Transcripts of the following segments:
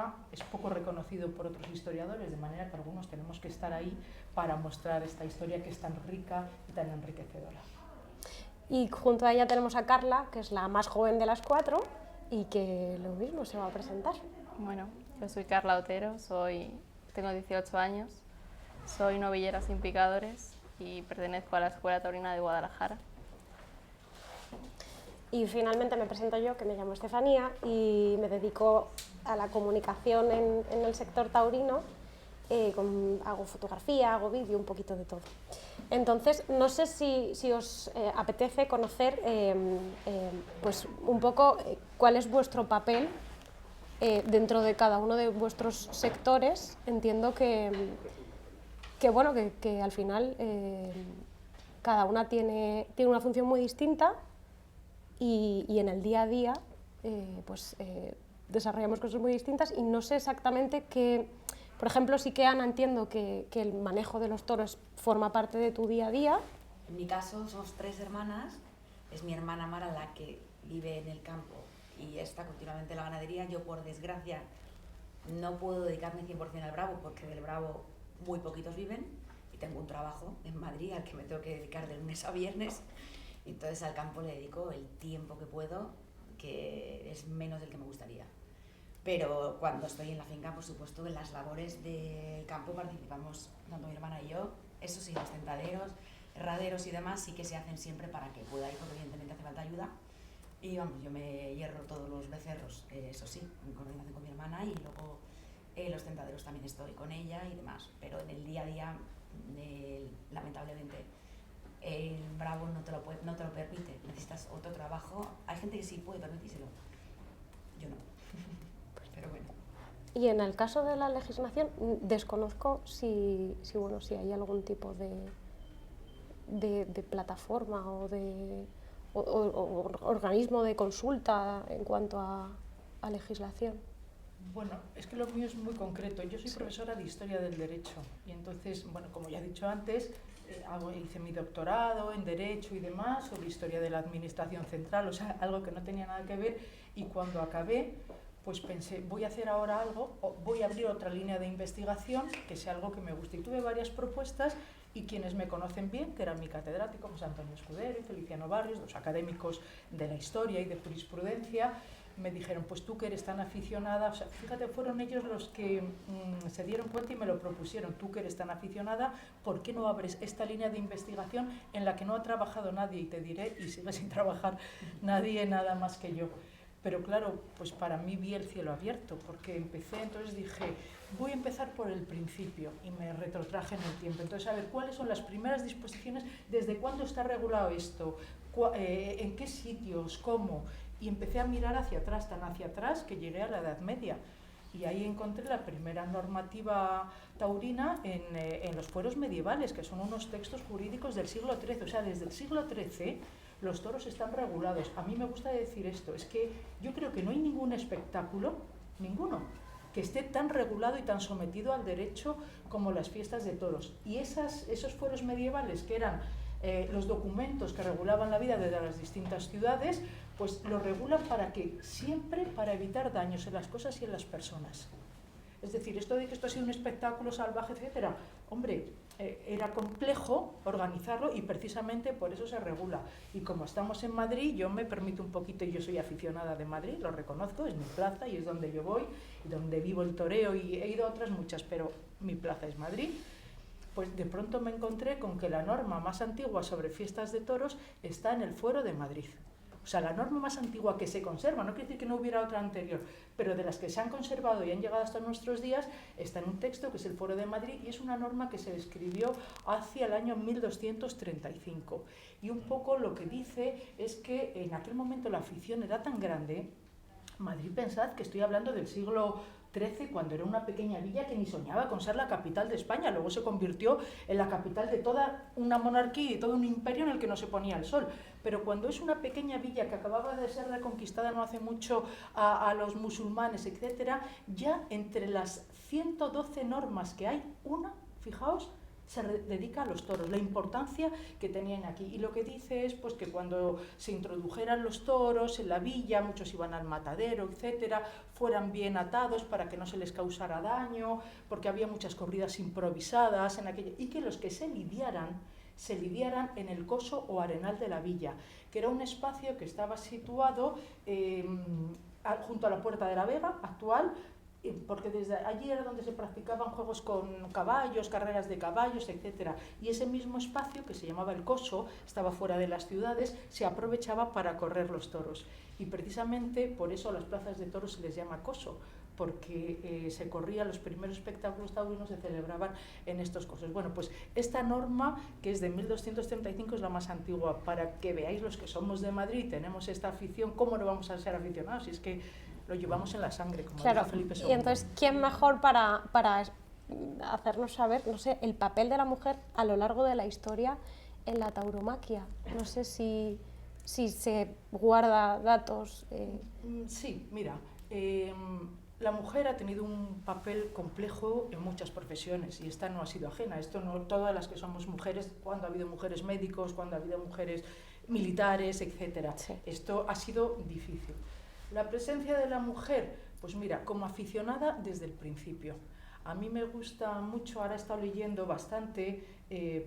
Taurina es poco reconocido por otros historiadores, de manera que algunos tenemos que estar ahí para mostrar esta historia que es tan rica y tan enriquecedora. Y junto a ella tenemos a Carla, que es la más joven de las cuatro y que lo mismo se va a presentar. Bueno, yo soy Carla Otero, tengo 18 años, soy novillera sin picadores y pertenezco a la Escuela Taurina de Guadalajara. Y finalmente me presento yo, que me llamo Estefanía y me dedico a la comunicación en el sector taurino. Hago fotografía, hago vídeo, un poquito de todo. Entonces, no sé si os apetece conocer pues un poco cuál es vuestro papel dentro de cada uno de vuestros sectores. Entiendo que al final cada una tiene una función muy distinta y en el día a día desarrollamos cosas muy distintas y no sé exactamente qué. Por ejemplo, sí que Ana, entiendo que el manejo de los toros forma parte de tu día a día. En mi caso somos 3 hermanas, es mi hermana Mara la que vive en el campo y está continuamente en la ganadería. Yo, por desgracia, no puedo dedicarme 100% al bravo porque del bravo muy poquitos viven y tengo un trabajo en Madrid al que me tengo que dedicar de lunes a viernes. Entonces al campo le dedico el tiempo que puedo, que es menos del que me gustaría. Pero cuando estoy en la finca, por supuesto, en las labores del campo participamos, tanto mi hermana y yo. Eso sí, los tentaderos, herraderos y demás sí que se hacen siempre para que pueda ir, porque evidentemente hace falta ayuda. Y vamos, yo me hierro todos los becerros, eso sí, en coordinación con mi hermana, y luego los tentaderos también estoy con ella y demás. Pero en el día a día, lamentablemente, el bravo no te lo permite, necesitas otro trabajo. Hay gente que sí puede permitírselo, yo no. Pero bueno. Y en el caso de la legislación, desconozco si hay algún tipo de plataforma o organismo de consulta en cuanto a legislación. Bueno, es que lo mío es muy concreto. Yo soy profesora de Historia del Derecho y entonces, bueno, como ya he dicho antes, hice mi doctorado en Derecho y demás sobre Historia de la Administración Central, o sea, algo que no tenía nada que ver, y cuando acabé, pues pensé, voy a hacer ahora algo, voy a abrir otra línea de investigación que sea algo que me guste. Y tuve varias propuestas y quienes me conocen bien, que eran mi catedrático, José Antonio Escudero y Feliciano Barrios, dos académicos de la historia y de jurisprudencia, me dijeron, pues tú que eres tan aficionada, o sea, fíjate, fueron ellos los que se dieron cuenta y me lo propusieron, tú que eres tan aficionada, ¿por qué no abres esta línea de investigación en la que no ha trabajado nadie? Y te diré, y sigue sin trabajar nadie nada más que yo. Pero claro, pues para mí vi el cielo abierto, porque empecé, entonces dije, voy a empezar por el principio, y me retrotraje en el tiempo. Entonces, a ver, ¿cuáles son las primeras disposiciones? ¿Desde cuándo está regulado esto? ¿En qué sitios? ¿Cómo? Y empecé a mirar hacia atrás, tan hacia atrás, que llegué a la Edad Media. Y ahí encontré la primera normativa taurina en los fueros medievales, que son unos textos jurídicos del siglo XIII. O sea, desde el siglo XIII los toros están regulados. A mí me gusta decir esto, es que yo creo que no hay ningún espectáculo, ninguno, que esté tan regulado y tan sometido al derecho como las fiestas de toros. Y esos fueros medievales, que eran los documentos que regulaban la vida de las distintas ciudades, pues lo regulan para evitar daños en las cosas y en las personas. Es decir, esto de que esto ha sido un espectáculo salvaje, etcétera, hombre, era complejo organizarlo y precisamente por eso se regula. Y como estamos en Madrid, yo me permito un poquito, y yo soy aficionada de Madrid, lo reconozco, es mi plaza y es donde yo voy, y donde vivo el toreo, y he ido a otras muchas, pero mi plaza es Madrid. Pues de pronto me encontré con que la norma más antigua sobre fiestas de toros está en el Fuero de Madrid. O sea, la norma más antigua que se conserva, no quiere decir que no hubiera otra anterior, pero de las que se han conservado y han llegado hasta nuestros días, está en un texto que es el Fuero de Madrid, y es una norma que se escribió hacia el año 1235. Y un poco lo que dice es que en aquel momento la afición era tan grande. Madrid, pensad que estoy hablando del siglo XIII, cuando era una pequeña villa que ni soñaba con ser la capital de España, luego se convirtió en la capital de toda una monarquía y de todo un imperio en el que no se ponía el sol. Pero cuando es una pequeña villa que acababa de ser reconquistada no hace mucho a los musulmanes, etcétera, ya entre las 112 normas que hay, una, fijaos, se dedica a los toros, la importancia que tenían aquí. Y lo que dice es pues, que cuando se introdujeran los toros en la villa, muchos iban al matadero, etcétera, fueran bien atados para que no se les causara daño, porque había muchas corridas improvisadas en aquella, y que los que se lidiaran en el coso o arenal de la villa, que era un espacio que estaba situado junto a la Puerta de la Vega actual, porque desde allí era donde se practicaban juegos con caballos, carreras de caballos, etc. Y ese mismo espacio, que se llamaba el coso, estaba fuera de las ciudades, se aprovechaba para correr los toros. Y precisamente por eso a las plazas de toros se les llama coso, porque se corrían los primeros espectáculos taurinos, se celebraban en estos cosos. Bueno, pues esta norma, que es de 1235, es la más antigua, para que veáis los que somos de Madrid y tenemos esta afición, ¿cómo no vamos a ser aficionados? Si es que lo llevamos en la sangre, como claro, dijo Felipe II. Y entonces, ¿quién mejor para hacernos saber, no sé, el papel de la mujer a lo largo de la historia en la tauromaquia? No sé si se guarda datos. Sí, mira, la mujer ha tenido un papel complejo en muchas profesiones y esta no ha sido ajena. Esto no, todas las que somos mujeres, cuando ha habido mujeres médicos, cuando ha habido mujeres militares, etc. Sí. Esto ha sido difícil. La presencia de la mujer, pues mira, como aficionada desde el principio. A mí me gusta mucho, ahora he estado leyendo bastante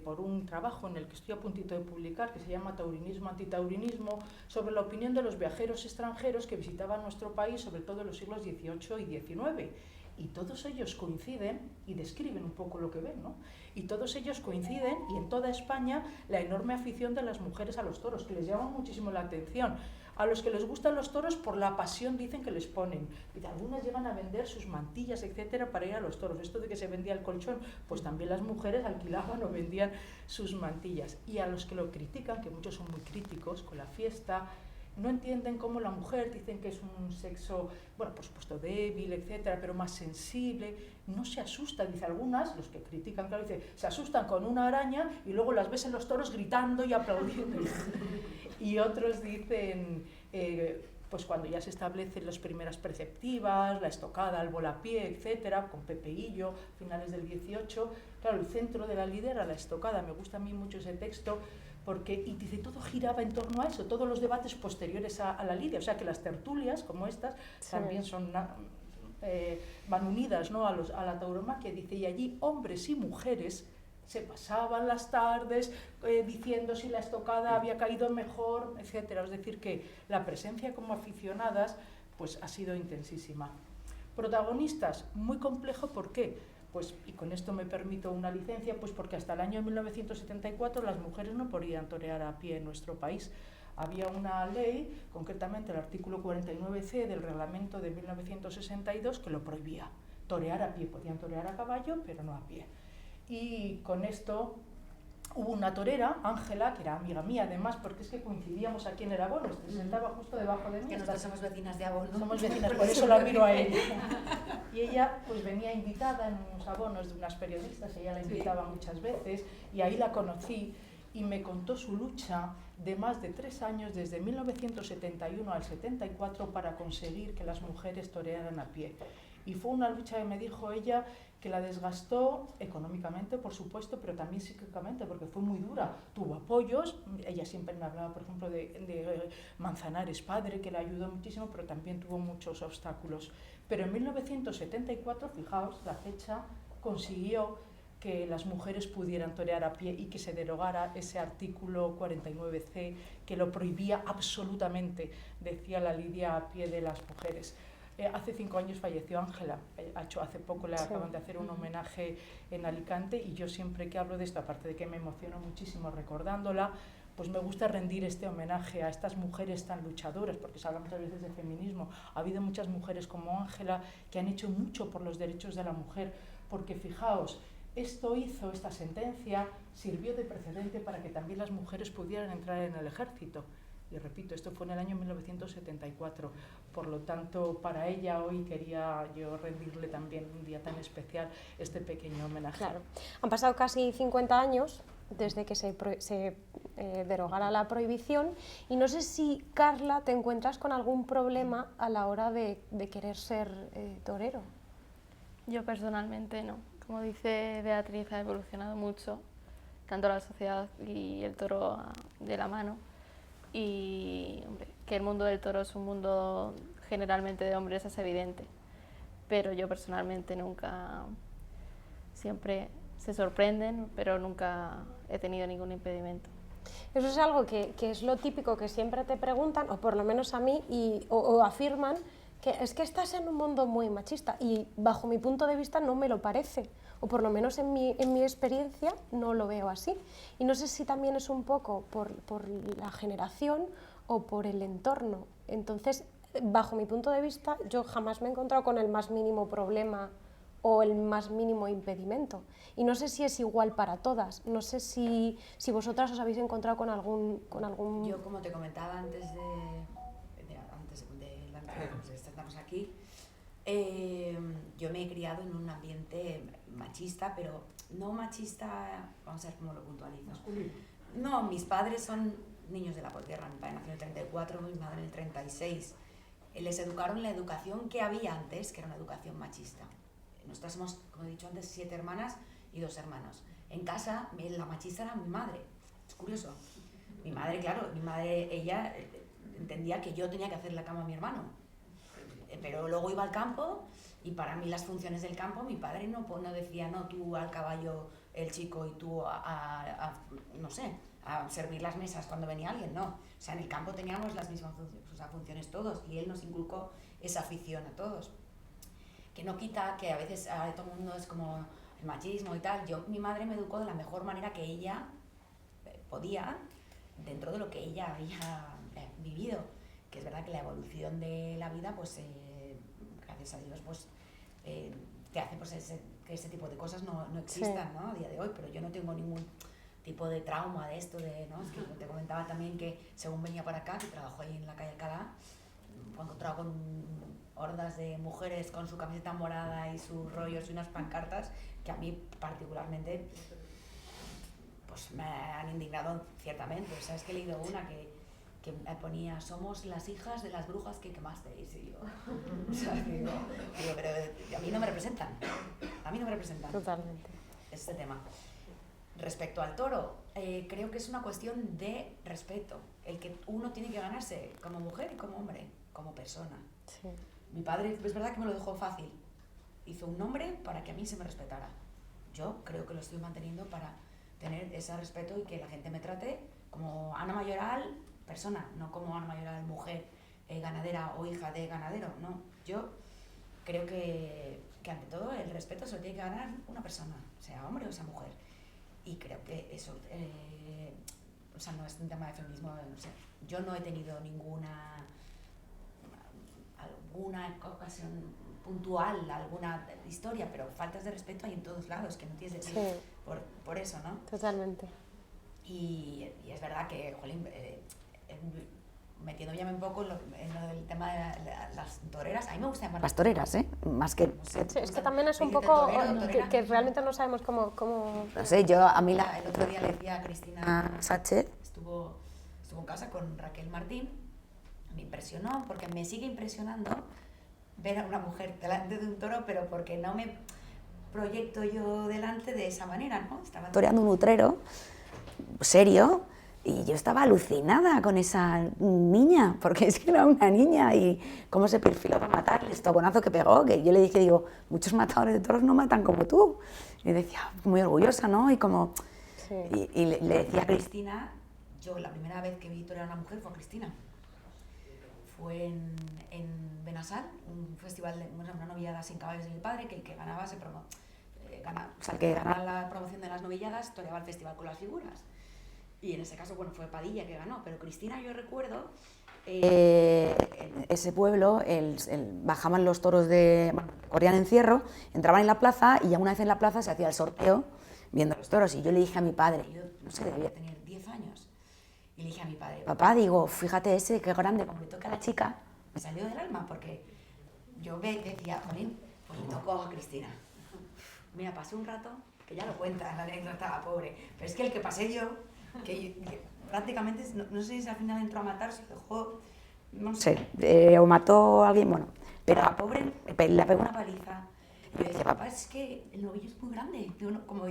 por un trabajo en el que estoy a puntito de publicar, que se llama Taurinismo, Antitaurinismo, sobre la opinión de los viajeros extranjeros que visitaban nuestro país, sobre todo en los siglos XVIII y XIX. Y todos ellos coinciden y describen un poco lo que ven, ¿no? Y todos ellos coinciden, y en toda España, la enorme afición de las mujeres a los toros, que les llama muchísimo la atención. A los que les gustan los toros por la pasión, dicen, que les ponen. Y algunas llegan a vender sus mantillas, etcétera, para ir a los toros. Esto de que se vendía el colchón, pues también las mujeres alquilaban o vendían sus mantillas. Y a los que lo critican, que muchos son muy críticos con la fiesta, no entienden cómo la mujer, dicen que es un sexo, bueno, por supuesto débil, etcétera, pero más sensible, no se asusta, dice algunas, los que critican, claro, dice, se asustan con una araña y luego las ves en los toros gritando y aplaudiendo. Y otros dicen, pues cuando ya se establecen las primeras preceptivas, la estocada, el volapié, etcétera, con Pepe Hillo, finales del 18, claro, el centro de la lid era la estocada. Me gusta a mí mucho ese texto, porque, y dice, todo giraba en torno a eso, todos los debates posteriores a la lidia, o sea que las tertulias como estas sí, también son, van unidas, ¿no?, a la tauromaquia, dice, y allí hombres y mujeres se pasaban las tardes diciendo si la estocada había caído mejor, etcétera. Es decir, que la presencia como aficionadas pues ha sido intensísima. Protagonistas, muy complejo, ¿por qué? Pues, y con esto me permito una licencia, pues porque hasta el año 1974 las mujeres no podían torear a pie en nuestro país. Había una ley, concretamente el artículo 49C del reglamento de 1962, que lo prohibía. Torear a pie, podían torear a caballo, pero no a pie. Y con esto hubo una torera, Ángela, que era amiga mía además, porque es que coincidíamos aquí en el abono, se sentaba justo debajo de mí. Que nosotros somos vecinas de abono. Somos vecinas, por eso la miro a ella. Y ella pues venía invitada en unos abonos de unas periodistas, ella la invitaba muchas veces, y ahí la conocí y me contó su lucha de más de 3 años, desde 1971 al 74, para conseguir que las mujeres torearan a pie. Y fue una lucha que me dijo ella que la desgastó económicamente, por supuesto, pero también psíquicamente, porque fue muy dura. Tuvo apoyos, ella siempre me hablaba, por ejemplo, de Manzanares padre, que le ayudó muchísimo, pero también tuvo muchos obstáculos. Pero en 1974, fijaos, la fecha, consiguió que las mujeres pudieran torear a pie y que se derogara ese artículo 49C que lo prohibía absolutamente, decía la lidia a pie de las mujeres. Hace 5 años falleció Ángela, hace poco le acaban de hacer un homenaje en Alicante, y yo siempre que hablo de esto, aparte de que me emociono muchísimo recordándola, pues me gusta rendir este homenaje a estas mujeres tan luchadoras, porque se habla muchas veces de feminismo. Ha habido muchas mujeres como Ángela que han hecho mucho por los derechos de la mujer, porque fijaos, esta sentencia sirvió de precedente para que también las mujeres pudieran entrar en el ejército. Y repito, esto fue en el año 1974, por lo tanto, para ella hoy quería yo rendirle también un día tan especial este pequeño homenaje. Claro, han pasado casi 50 años desde que se derogara la prohibición, y no sé si, Carla, te encuentras con algún problema a la hora de querer ser torero. Yo personalmente no. como dice Beatriz, ha evolucionado mucho, tanto la sociedad y el toro de la mano. Y hombre, que el mundo del toro es un mundo generalmente de hombres es evidente, pero yo personalmente nunca, siempre se sorprenden, pero nunca he tenido ningún impedimento. Eso es algo que es lo típico que siempre te preguntan, o por lo menos a mí, o afirman, que es que estás en un mundo muy machista, y bajo mi punto de vista no me lo parece, o por lo menos en mi experiencia no lo veo así. Y no sé si también es un poco por la generación o por el entorno. Entonces, bajo mi punto de vista, yo jamás me he encontrado con el más mínimo problema o el más mínimo impedimento. Y no sé si es igual para todas, no sé si vosotras os habéis encontrado con algún... Yo, como te comentaba antes de estamos aquí, yo me he criado en un ambiente machista, pero no machista, vamos a ver cómo lo puntualizo. No, mis padres son niños de la posguerra, mi padre nació en el 34, mi madre en el 36. Les educaron la educación que había antes, que era una educación machista. Nosotras somos, como he dicho antes, 7 hermanas y 2 hermanos. En casa, la machista era mi madre. Es curioso. Mi madre, claro, ella entendía que yo tenía que hacer la cama a mi hermano. Pero luego iba al campo y para mí las funciones del campo, mi padre no decía, no, tú al caballo, el chico, y tú no sé, a servir las mesas cuando venía alguien, no. O sea, en el campo teníamos las mismas funciones todos, y él nos inculcó esa afición a todos. Que no quita que a veces todo el mundo es como el machismo y tal. Mi madre me educó de la mejor manera que ella podía, dentro de lo que ella había vivido. Que es verdad que la evolución de la vida, pues gracias a Dios, pues te hace pues, que ese tipo de cosas no existan, sí, ¿no? A día de hoy, pero yo no tengo ningún tipo de trauma de esto, ¿no? Es que te comentaba también que según venía para acá, que trabajo ahí en la calle Alcalá, cuando encontraba con hordas de mujeres con su camiseta morada y sus rollos y unas pancartas, que a mí particularmente pues me han indignado ciertamente. O sea, es que he leído una que ponía, somos las hijas de las brujas que quemasteis, y yo, o sea, digo, pero a mí no me representan, Totalmente. Este tema. Respecto al toro, creo que es una cuestión de respeto, el que uno tiene que ganarse como mujer y como hombre, como persona. Sí. Mi padre, es verdad que me lo dejó fácil, hizo un nombre para que a mí se me respetara. Yo creo que lo estoy manteniendo para tener ese respeto y que la gente me trate como Ana Mayoral, persona, no como Ana Mayoral, mujer, ganadera o hija de ganadero, no. Yo creo que ante todo el respeto se lo tiene que ganar una persona, sea hombre o sea mujer. Y creo que eso, o sea, no es un tema de feminismo, no sé. Yo no he tenido alguna ocasión puntual, alguna historia, pero faltas de respeto hay en todos lados, que no tienes de decir, sí, por eso, ¿no? Totalmente. Y es verdad que, jolín, metiéndome un poco en lo del tema de las toreras, a mí me gustan más las toreras, más que... No sé, sí, es que también es un poco que realmente no sabemos cómo... No sé, yo a mí el otro día le decía a Cristina Sánchez, estuvo en casa con Raquel Martín, me impresionó, porque me sigue impresionando ver a una mujer delante de un toro, pero porque no me proyecto yo delante de esa manera, ¿no? Estaba toreando un utrero serio y yo estaba alucinada con esa niña, porque es que era una niña y cómo se perfiló para matar, el estoconazo que pegó, que yo le dije, digo, muchos matadores de toros no matan como tú. Y decía, muy orgullosa, ¿no? Y como... Sí. Y le decía a Cristina, yo la primera vez que vi torear a una mujer fue a Cristina. Fue en Benasal, un festival, una novillada sin caballos de mi padre, que el que ganaba el que ganaba la promoción de las novilladas toreaba el festival con las figuras. Y en ese caso, bueno, fue Padilla que ganó, pero Cristina, yo recuerdo, en ese pueblo bajaban los toros corrían encierro, entraban en la plaza y ya una vez en la plaza se hacía el sorteo viendo los toros. Y yo le dije a mi padre, yo no sé, debía tener 10 años, y le dije a mi padre, papá, digo, fíjate ese, qué grande, como le toca a la chica, me salió del alma, porque yo decía, jolín, pues le tocó a Cristina. Mira, pasé un rato, que ya lo cuenta, la anécdota, pobre, pero es que el que pasé yo, que prácticamente, no sé si al final entró a matar, se dejó, no sé, o mató a alguien, bueno, pero a pobre le pegó una paliza, Y yo decía, papá, es que el novillo es muy grande. Digo, no, como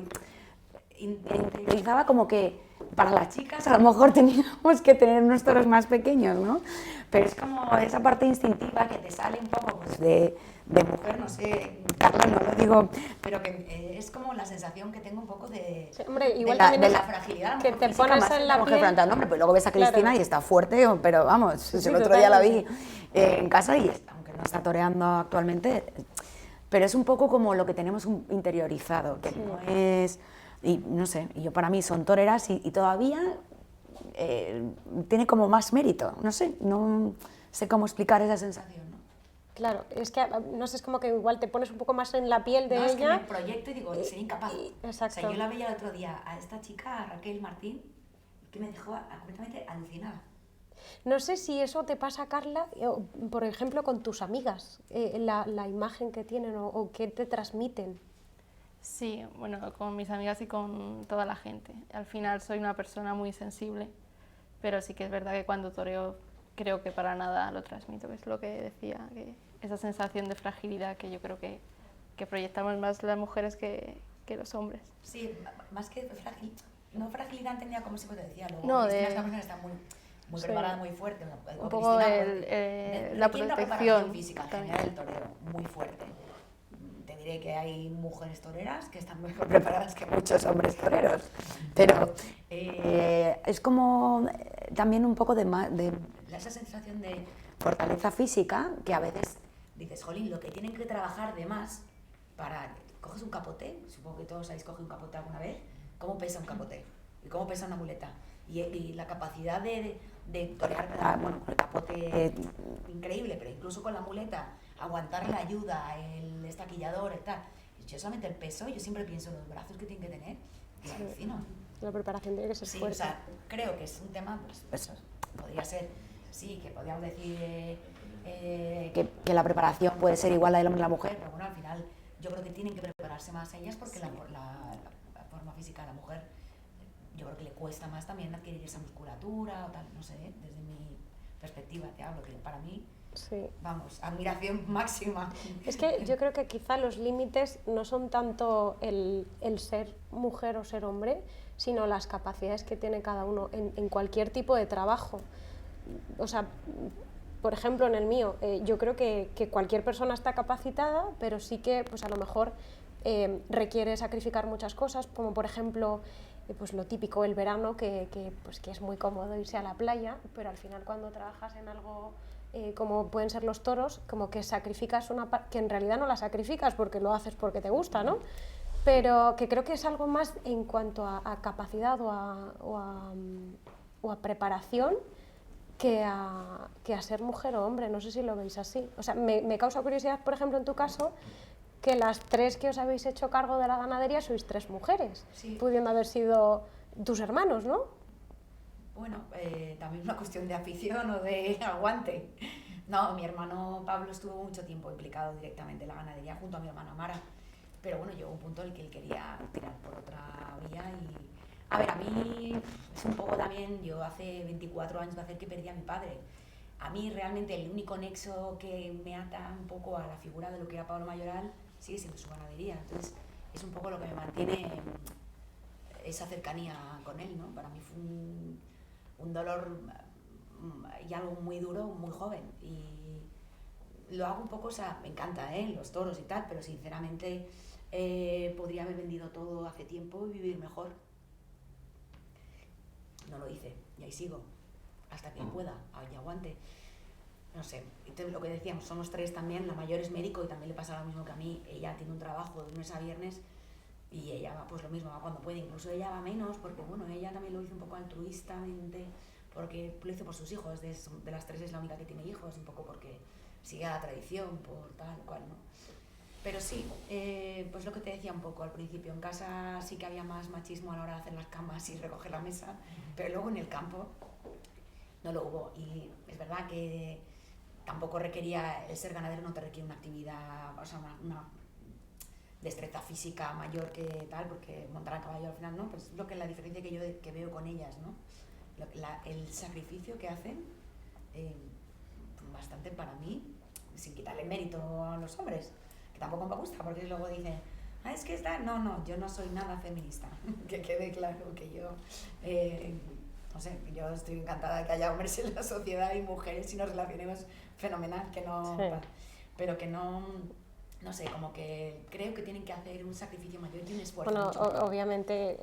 interiorizaba como que para las chicas a lo mejor teníamos que tener unos toros más pequeños, ¿no? Pero es como esa parte instintiva que te sale un poco pues, de mujer, no sé, Carla, no lo digo, pero que es como la sensación que tengo un poco de, Sí, hombre, igual de la fragilidad. Que te pones en la mujer piel. frente al hombre, pues luego ves a Cristina Claro. y está fuerte, pero vamos, Sí, el otro día la vi totalmente. en casa y aunque no está toreando actualmente, pero es un poco como lo que tenemos interiorizado, que no es, y no sé, y yo para mí son toreras y todavía tiene como más mérito, no sé cómo explicar esa sensación, ¿no? Claro, es que, no sé, es como que igual te pones un poco más en la piel de No, ella. es que me proyecto y digo, sería incapaz. Exacto. O sea, yo la veía el otro día a esta chica, a Raquel Martín, que me dejó completamente alucinada. No sé si eso te pasa, Carla, por ejemplo, con tus amigas, la imagen que tienen o qué te transmiten. Sí, bueno, con mis amigas y con toda la gente. Al final soy una persona muy sensible, pero sí que es verdad que cuando toreo creo que para nada lo transmito, que es lo que decía, que esa sensación de fragilidad que yo creo que proyectamos más las mujeres que los hombres. Sí, más que no fragilidad entendía como siempre te decía, luego No, Cristina de- es una persona que está muy Sí. preparada, muy fuerte. Un poco Cristina, la requiere una protección preparación física en también. general del toreo, muy fuerte. Te diré que hay mujeres toreras que están mejor preparadas que muchos hombres toreros, pero es como también un poco de esa sensación de fortaleza física que a veces dices, jolín, lo que tienen que trabajar de más para... Coges un capote, supongo que todos habéis cogido un capote alguna vez, ¿cómo pesa un capote? ¿Y cómo pesa una muleta? Y la capacidad de torear, bueno, con el capote increíble, pero incluso con la muleta, aguantar la ayuda, el estaquillador y tal. Y yo solamente el peso, yo siempre pienso en los brazos que tienen que tener, y alucino. La preparación tiene que ser Sí, fuerte. o sea, creo que es un tema, pues podría ser, sí, que podríamos decir que la preparación puede ser igual a del hombre y la mujer, pero bueno, al final yo creo que tienen que prepararse más ellas porque la forma física de la mujer, yo creo que le cuesta más también adquirir esa musculatura o tal, no sé, desde mi perspectiva te hablo, que para mí, Sí. vamos, admiración máxima. Es que yo creo que quizá los límites no son tanto el ser mujer o ser hombre, sino las capacidades que tiene cada uno en cualquier tipo de trabajo. O sea, por ejemplo, en el mío, yo creo que cualquier persona está capacitada, pero sí que pues a lo mejor requiere sacrificar muchas cosas, como por ejemplo pues lo típico, el verano, que es muy cómodo irse a la playa, pero al final cuando trabajas en algo como pueden ser los toros, como que sacrificas una parte, que en realidad no la sacrificas porque lo haces porque te gusta, ¿no? Pero que creo que es algo más en cuanto a capacidad o a preparación que a ser mujer o hombre, no sé si lo veis así. O sea, me causa curiosidad, por ejemplo, en tu caso, que las tres que os habéis hecho cargo de la ganadería sois tres mujeres, Sí. pudiendo haber sido tus hermanos, ¿no? Bueno, también una cuestión de afición o de aguante. No, mi hermano Pablo estuvo mucho tiempo implicado directamente en la ganadería junto a mi hermana Mara, pero bueno, llegó un punto en el que él quería tirar por otra vía y... A ver, a mí es un poco también, yo hace 24 años va a hacer que perdí a mi padre. A mí realmente el único nexo que me ata un poco a la figura de lo que era Pablo Mayoral sigue siendo su ganadería, entonces es un poco lo que me mantiene esa cercanía con él, ¿no? Para mí fue un dolor y algo muy duro, muy joven. Y lo hago un poco, o sea, me encanta, los toros y tal, pero sinceramente podría haber vendido todo hace tiempo y vivir mejor. No lo hice, y ahí sigo, hasta que pueda, y aguante. No sé, entonces lo que decíamos, somos tres también, la mayor es médico y también le pasa lo mismo que a mí. Ella tiene un trabajo de lunes a viernes y ella va pues lo mismo, va cuando puede, incluso ella va menos porque bueno, ella también lo hizo un poco altruistamente porque lo hizo por sus hijos, de las tres es la única que tiene hijos, un poco porque sigue la tradición, por tal cual, ¿no? Pero sí, pues lo que te decía un poco al principio, en casa sí que había más machismo a la hora de hacer las camas y recoger la mesa, pero luego en el campo no lo hubo. Y es verdad que tampoco requería, el ser ganadero no te requiere una actividad, o sea, una destreza física mayor que tal, porque montar a caballo al final, ¿no? Pues lo que es la diferencia que yo que veo con ellas, ¿no? El sacrificio que hacen, bastante para mí, sin quitarle mérito a los hombres, que tampoco me gusta, porque luego dicen, es que está... No, yo no soy nada feminista, que quede claro que yo... no sé, yo estoy encantada de que haya hombres en la sociedad y mujeres y nos relacionemos fenomenal, que no... Sí. Pero que no sé, como que creo que tienen que hacer un sacrificio mayor y un esfuerzo Bueno, mucho mayor. obviamente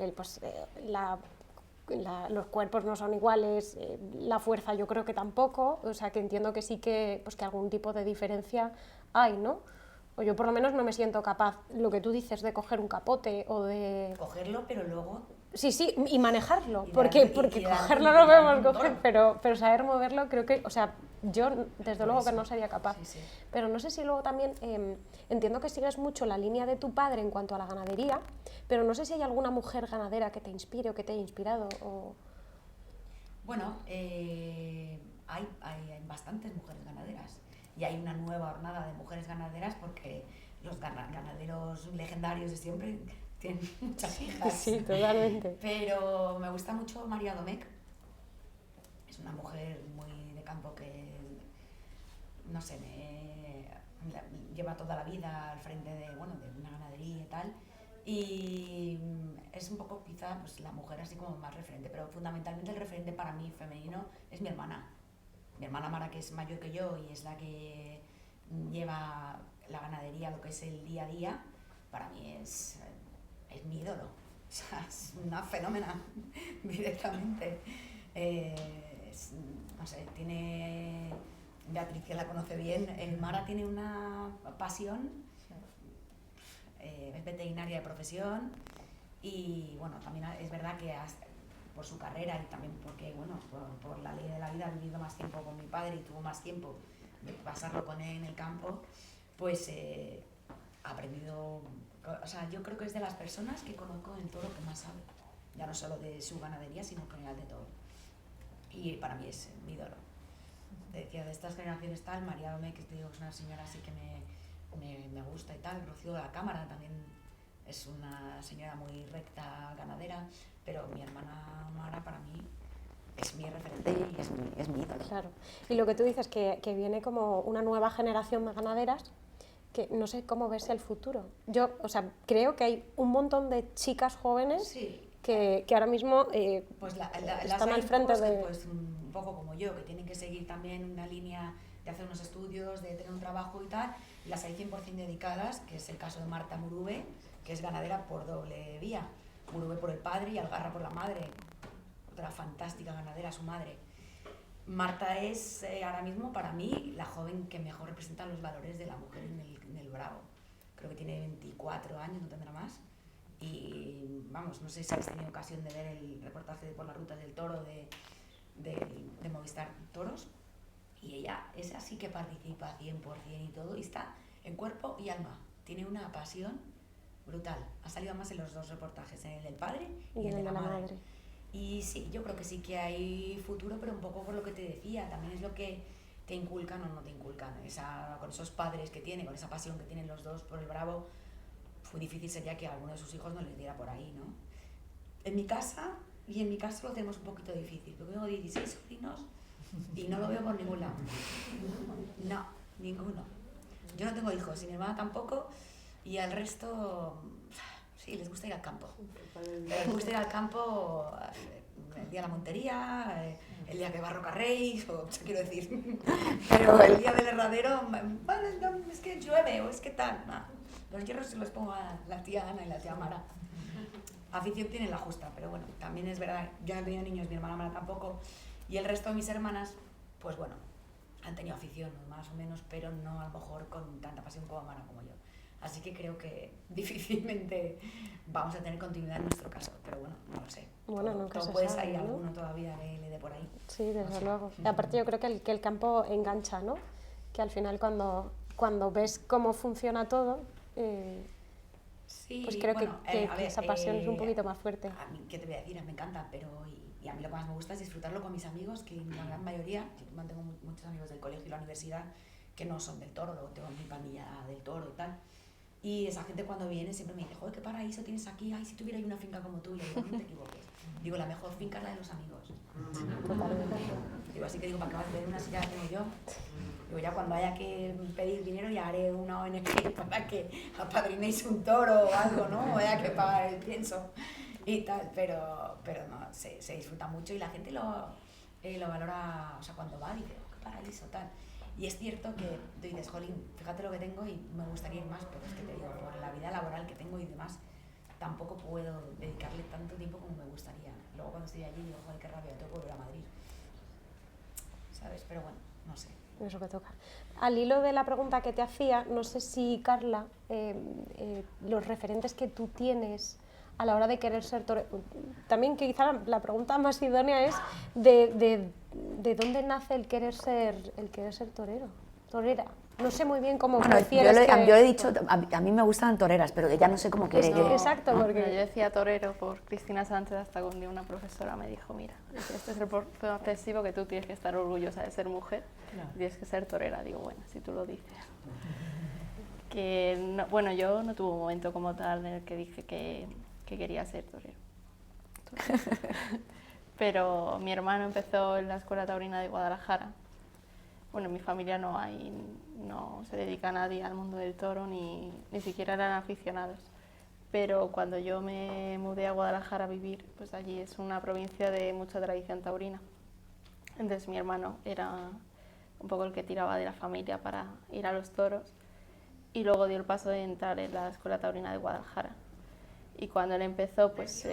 los cuerpos no son iguales, la fuerza yo creo que tampoco, o sea que entiendo que sí que, pues que algún tipo de diferencia hay, ¿no? O yo por lo menos no me siento capaz, lo que tú dices, de coger un capote o de... Cogerlo, pero luego... Sí, y manejarlo, Y porque darle- y cogerlo darle no vemos un coger, toro. pero saber moverlo creo que, o sea, yo desde Por luego que eso. no sería capaz. Sí. Pero no sé si luego también, entiendo que sigues mucho la línea de tu padre en cuanto a la ganadería, pero no sé si hay alguna mujer ganadera que te inspire o que te haya inspirado. Bueno, hay bastantes mujeres ganaderas y hay una nueva hornada de mujeres ganaderas porque los ganaderos legendarios de siempre tienen muchas hijas. Sí, totalmente. Pero me gusta mucho María Domecq. Es una mujer muy de campo que, no sé, lleva toda la vida al frente de una ganadería y tal. Y es un poco quizá pues, la mujer así como más referente, pero fundamentalmente el referente para mí femenino es mi hermana. Mi hermana Mara, que es mayor que yo y es la que lleva la ganadería, lo que es el día a día, para mí es mi ídolo. O sea, es una fenómena directamente. No sé, tiene... Beatriz, que la conoce bien, Mara tiene una pasión, es veterinaria de profesión y bueno, también es verdad que por su carrera y también porque, bueno, por la ley de la vida ha vivido más tiempo con mi padre y tuvo más tiempo de pasarlo con él en el campo, pues ha aprendido, o sea, yo creo que es de las personas que conozco en todo lo que más sabe, ya no solo de su ganadería, sino en general de todo. Y para mí es mi ídolo. Decía, de estas generaciones tal, María Domecq, que te digo, es una señora así que me gusta y tal, Rocío de la Cámara también es una señora muy recta ganadera, pero mi hermana Mara para mí es mi referente y es mi ídolo. Claro. Y lo que tú dices, que viene como una nueva generación de ganaderas, que no sé cómo ves el futuro. Yo, o sea, creo que hay un montón de chicas jóvenes Sí. que ahora mismo Pues están al frente de... Pues un poco como yo, que tienen que seguir también una línea de hacer unos estudios, de tener un trabajo y tal, y las hay 100% dedicadas, que es el caso de Marta Murube, que es ganadera por doble vía. Murube por el padre y Algarra por la madre. Otra fantástica ganadera, su madre. Marta es ahora mismo para mí la joven que mejor representa los valores de la mujer en el Bravo. Creo que tiene 24 años, no tendrá más. Y vamos, no sé si habéis tenido ocasión de ver el reportaje de Por las Rutas del Toro de Movistar Toros, y ella es así que participa 100% y todo, y está en cuerpo y alma, tiene una pasión brutal, ha salido más en los dos reportajes, en el del padre y en el de la madre. Y sí, yo creo que sí que hay futuro, pero un poco por lo que te decía, también es lo que te inculcan o no te inculcan, con esos padres que tiene, con esa pasión que tienen los dos por el Bravo. Fue difícil sería que a alguno de sus hijos no les diera por ahí, ¿no? En mi casa, y en mi caso lo tenemos un poquito difícil, porque tengo 16 sobrinos y no lo veo por ningún lado. No, ninguno. Yo no tengo hijos, y mi hermana tampoco, y al resto, sí, les gusta ir al campo. Les gusta ir al campo el día de la montería, el día que va Roca Rey, o sea, quiero decir. Pero el día del herradero, bueno, es que llueve, o es que tal, no. Los hierros se los pongo a la tía Ana y la tía Mara. Afición tienen la justa, pero bueno, también es verdad, yo no he tenido niños, mi hermana Mara tampoco, y el resto de mis hermanas, pues bueno, han tenido afición, más o menos, pero no a lo mejor con tanta pasión como Mara como yo. Así que creo que difícilmente vamos a tener continuidad en nuestro caso, pero bueno, no lo sé. Bueno, nunca se puede sabe, salir ¿no? alguno todavía le dé por ahí. Sí, desde No sé. luego. Y aparte yo creo que el campo engancha, ¿no? Que al final cuando ves cómo funciona todo, Sí, pues creo bueno, que a ver, esa pasión es un poquito más fuerte. A mí, ¿qué te voy a decir? Me encanta, pero y a mí lo que más me gusta es disfrutarlo con mis amigos, que la gran mayoría, yo mantengo muchos amigos del colegio y la universidad que no son del Toro, luego tengo mi pandilla del Toro y tal. Y esa gente cuando viene siempre me dice, joder, qué paraíso tienes aquí, ay, si tuviera yo una finca como tú, y yo digo, no te equivoques. Digo, la mejor finca es la de los amigos. Totalmente. Digo, así que digo, ¿para qué vas a tener una silla que tengo yo? Digo, ya cuando haya que pedir dinero ya haré una ONG para que apadrinéis un toro o algo, ¿no? O haya que pagar el pienso y tal, pero no, se disfruta mucho y la gente lo valora, o sea, cuando va dice, oh, qué paraíso, tal. Y es cierto que tú dices, jolín, fíjate lo que tengo y me gustaría ir más, pero es que te digo, por la vida laboral que tengo y demás, tampoco puedo dedicarle tanto tiempo como me gustaría. Luego cuando estoy allí digo, joder, qué rabia, tengo que volver a Madrid. ¿Sabes? Pero bueno, no sé. Eso que toca. Al hilo de la pregunta que te hacía, no sé si, Carla, los referentes que tú tienes a la hora de querer ser torero, también que quizá la pregunta más idónea es de dónde nace el querer ser torero, torera. No sé muy bien cómo prefieres yo le he dicho, a mí me gustan toreras, pero ya no sé cómo querer. Exacto, No, porque yo decía torero por Cristina Sánchez hasta que un día una profesora me dijo, mira, este es el problema festivo que tú tienes que estar orgullosa de ser mujer, Claro. tienes que ser torera. Digo, bueno, si tú lo dices. Que no, bueno, yo no tuve un momento como tal en el que dije que quería ser torero. Pero mi hermano empezó en la Escuela Taurina de Guadalajara. Bueno, en mi familia no se dedica a nadie al mundo del toro, ni siquiera eran aficionados. Pero cuando yo me mudé a Guadalajara a vivir, pues allí es una provincia de mucha tradición taurina. Entonces mi hermano era un poco el que tiraba de la familia para ir a los toros y luego dio el paso de entrar en la Escuela Taurina de Guadalajara. Y cuando él empezó, pues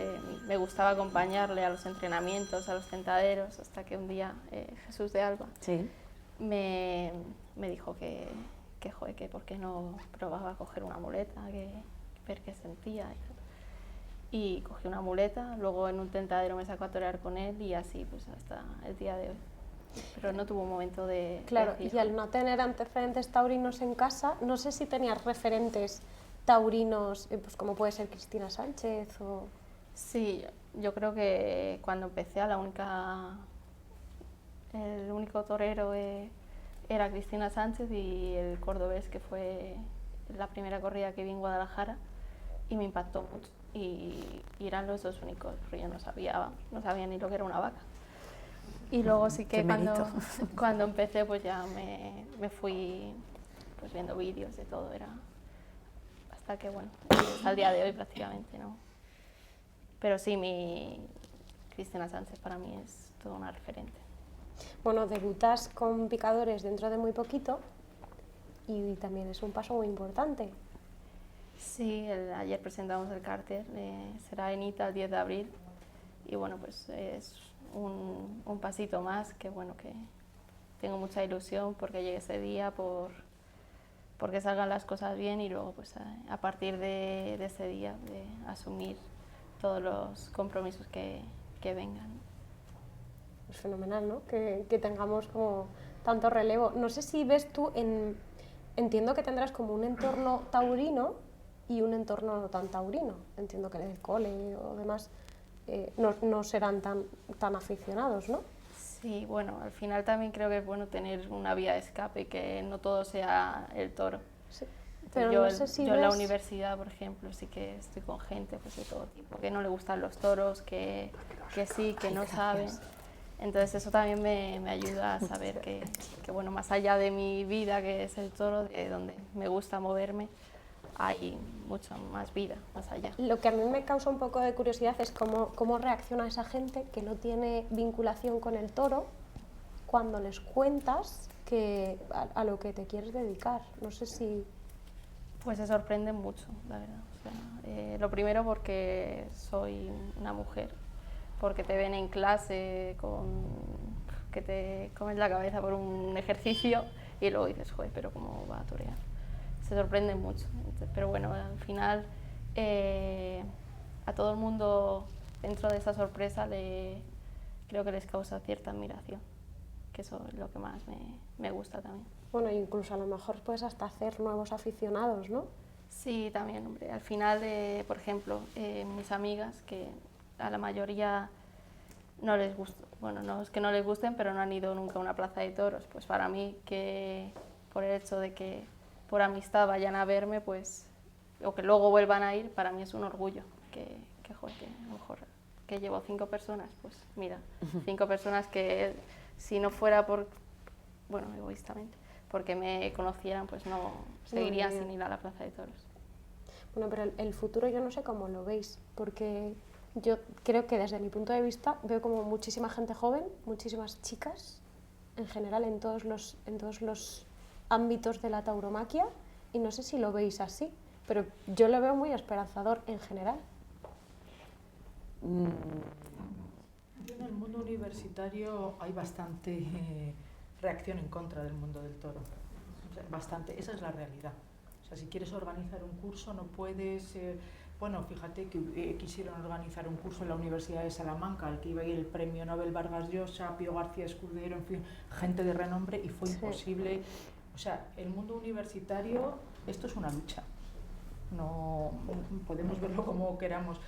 me gustaba acompañarle a los entrenamientos, a los tentaderos, hasta que un día Jesús de Alba Sí. me dijo que por qué no probaba a coger una muleta, ver qué sentía y tal. Y cogí una muleta, luego en un tentadero me sacó a torear con él y así pues hasta el día de hoy. Pero no tuvo un momento de... claro, decir, y al no tener antecedentes taurinos en casa, no sé si tenías referentes taurinos, pues como puede ser Cristina Sánchez o... Sí, yo creo que cuando empecé el único torero era Cristina Sánchez y el cordobés, que fue la primera corrida que vi en Guadalajara y me impactó mucho. Y eran los dos únicos, porque yo no sabía ni lo que era una vaca. Y luego sí que cuando empecé pues ya me fui pues viendo vídeos de todo, era hasta que bueno, hasta el día de hoy prácticamente, ¿no? Pero sí, Cristina Sánchez para mí es toda una referente. Bueno, debutas con picadores dentro de muy poquito y también es un paso muy importante. Sí, ayer presentamos el cartel, será en ITA el 10 de abril y bueno, pues es un pasito más que bueno, que tengo mucha ilusión porque llegue ese día, porque salgan las cosas bien y luego pues a partir de ese día de asumir todos los compromisos que vengan. Es fenomenal, ¿no? Que tengamos como tanto relevo. No sé si ves tú, entiendo que tendrás como un entorno taurino y un entorno no tan taurino. Entiendo que en el cole o demás no serán tan aficionados, ¿no? Sí, bueno, al final también creo que es bueno tener una vía de escape, que no todo sea el toro. Sí. Pero yo no sé si en la universidad, por ejemplo, sí que estoy con gente pues, de todo tipo, que no le gustan los toros, que sí, que no saben. Entonces eso también me ayuda a saber que bueno, más allá de mi vida, que es el toro, de donde me gusta moverme, hay mucha más vida más allá. Lo que a mí me causa un poco de curiosidad es cómo reacciona esa gente que no tiene vinculación con el toro cuando les cuentas a lo que te quieres dedicar. No sé si... Pues se sorprenden mucho, la verdad. O sea, lo primero porque soy una mujer, porque te ven en clase que te comes la cabeza por un ejercicio y luego dices, joder, pero ¿cómo va a torear? Se sorprenden mucho. Pero bueno, al final a todo el mundo dentro de esa sorpresa creo que les causa cierta admiración, que eso es lo que más me gusta también. Bueno, incluso a lo mejor puedes hasta hacer nuevos aficionados, ¿no? Sí, también, hombre. Al final, por ejemplo, mis amigas, que a la mayoría no les gusta, bueno, no es que no les gusten, pero no han ido nunca a una plaza de toros, pues para mí, que por el hecho de que por amistad vayan a verme, pues, o que luego vuelvan a ir, para mí es un orgullo, joder, que a lo mejor que llevo 5 personas, pues mira, 5 personas que si no fuera egoístamente, porque me conocieran, pues no seguirían sin ir a la plaza de toros. Bueno, pero el futuro yo no sé cómo lo veis, porque yo creo que desde mi punto de vista veo como muchísima gente joven, muchísimas chicas, en general en todos los ámbitos de la tauromaquia, y no sé si lo veis así, pero yo lo veo muy esperanzador en general. Yo en el mundo universitario hay bastante reacción en contra del mundo del toro, o sea, bastante, esa es la realidad. O sea, si quieres organizar un curso no puedes... bueno, fíjate que quisieron organizar un curso en la Universidad de Salamanca, al que iba a ir el premio Nobel Vargas Llosa, Pío García Escudero, en fin, gente de renombre, y fue imposible. O sea, el mundo universitario, esto es una lucha. No podemos verlo como queramos.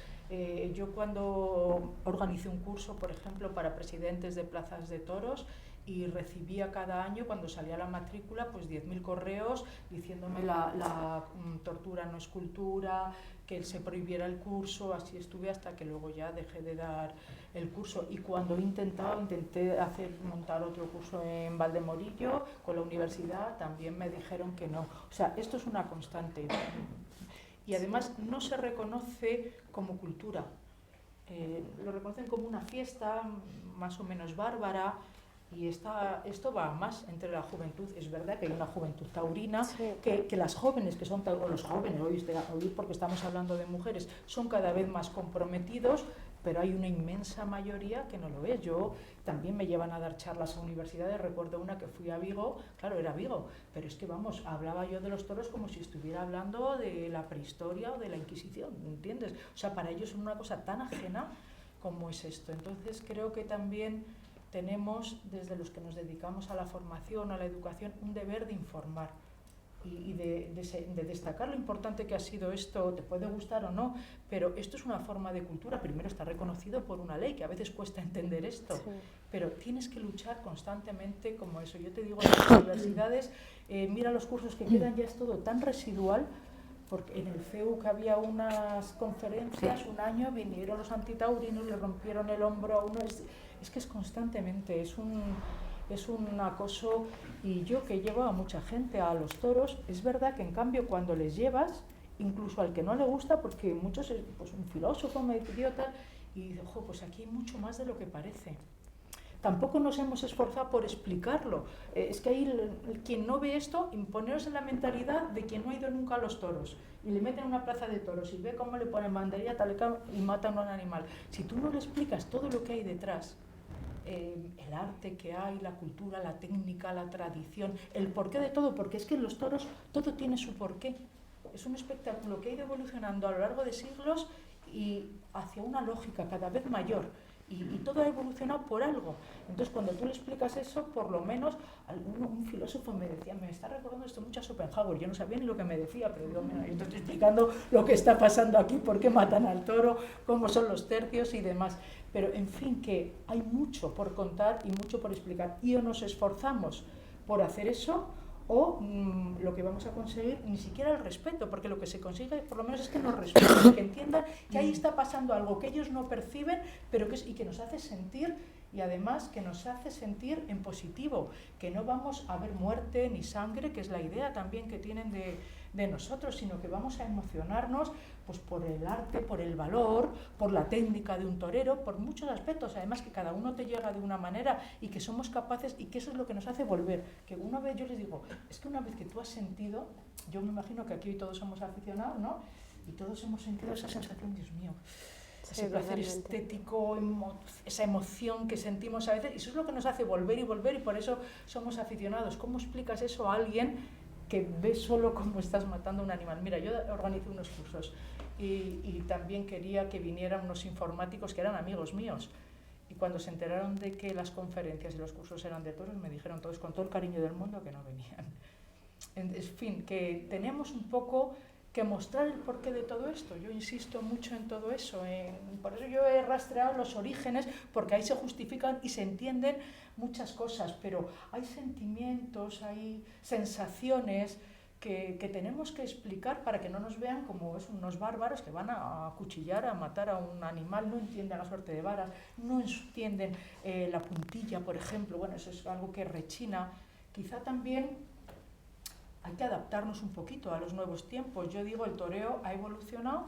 Yo cuando organicé un curso, por ejemplo, para presidentes de plazas de toros, y recibía cada año, cuando salía la matrícula, pues 10.000 correos diciéndome la tortura no es cultura, que se prohibiera el curso, así estuve hasta que luego ya dejé de dar el curso. Y cuando intenté montar otro curso en Valdemorillo con la universidad, también me dijeron que no. O sea, esto es una constante. Y además no se reconoce como cultura. Lo reconocen como una fiesta más o menos bárbara. Y esto va más entre la juventud. Es verdad que hay una juventud taurina, que las jóvenes que son o los jóvenes, hoy porque estamos hablando de mujeres, son cada vez más comprometidos, pero hay una inmensa mayoría que no lo es. Yo también me llevan a dar charlas a universidades, recuerdo una que fui a Vigo, claro, era Vigo, pero es que vamos, hablaba yo de los toros como si estuviera hablando de la prehistoria o de la Inquisición, ¿entiendes? O sea, para ellos es una cosa tan ajena como es esto. Entonces creo que también tenemos, desde los que nos dedicamos a la formación, a la educación, un deber de informar y de destacar lo importante que ha sido esto. Te puede gustar o no, pero esto es una forma de cultura. Primero está reconocido por una ley, que a veces cuesta entender esto, pero tienes que luchar constantemente como eso. Yo te digo, en las universidades, mira los cursos que quedan, ya es todo tan residual, porque en el CEU que había unas conferencias, un año vinieron los antitaurinos, le rompieron el hombro a uno. Es que es constantemente, es un acoso. Y yo que llevo a mucha gente a los toros, es verdad que en cambio cuando les llevas, incluso al que no le gusta, porque muchos, pues un filósofo me dio tal, y dice, ojo, pues aquí hay mucho más de lo que parece. Tampoco nos hemos esforzado por explicarlo. Es que ahí quien no ve esto, imponeros en la mentalidad de quien no ha ido nunca a los toros y le meten en una plaza de toros y ve cómo le ponen banderilla tal y matan a un animal. Si tú no le explicas todo lo que hay detrás, el arte que hay, la cultura, la técnica, la tradición, el porqué de todo, porque es que en los toros todo tiene su porqué. Es un espectáculo que ha ido evolucionando a lo largo de siglos y hacia una lógica cada vez mayor. Y todo ha evolucionado por algo. Entonces, cuando tú le explicas eso, por lo menos, un filósofo me decía, me está recordando esto mucho a Schopenhauer. Yo no sabía ni lo que me decía, pero digo, mira, yo te estoy explicando lo que está pasando aquí, por qué matan al toro, cómo son los tercios y demás. Pero, en fin, que hay mucho por contar y mucho por explicar. Y o nos esforzamos por hacer eso, o lo que vamos a conseguir ni siquiera el respeto, porque lo que se consigue por lo menos es que nos respeten, que entiendan que ahí está pasando algo que ellos no perciben, pero y que nos hace sentir, y además que nos hace sentir en positivo, que no vamos a ver muerte ni sangre, que es la idea también que tienen de nosotros, sino que vamos a emocionarnos pues por el arte, por el valor, por la técnica de un torero, por muchos aspectos, además que cada uno te llega de una manera y que somos capaces, y que eso es lo que nos hace volver. Que una vez, yo les digo, es que una vez que tú has sentido, yo me imagino que aquí hoy todos somos aficionados, ¿no? Y todos hemos sentido esa sensación, Dios mío, ese placer estético, esa emoción que sentimos a veces, y eso es lo que nos hace volver y volver, y por eso somos aficionados. ¿Cómo explicas eso a alguien que ve solo cómo estás matando a un animal? Mira, yo organizo unos cursos y también quería que vinieran unos informáticos que eran amigos míos, y cuando se enteraron de que las conferencias y los cursos eran de toros, me dijeron todos con todo el cariño del mundo que no venían. En fin, que tenemos un poco que mostrar el porqué de todo esto. Yo insisto mucho en todo eso, por eso yo he rastreado los orígenes, porque ahí se justifican y se entienden muchas cosas, pero hay sentimientos, hay sensaciones que tenemos que explicar para que no nos vean como unos bárbaros que van a acuchillar, a matar a un animal. No entienden la suerte de varas, no entienden la puntilla, por ejemplo. Bueno, eso es algo que rechina. Quizá también hay que adaptarnos un poquito a los nuevos tiempos. Yo digo, el toreo ha evolucionado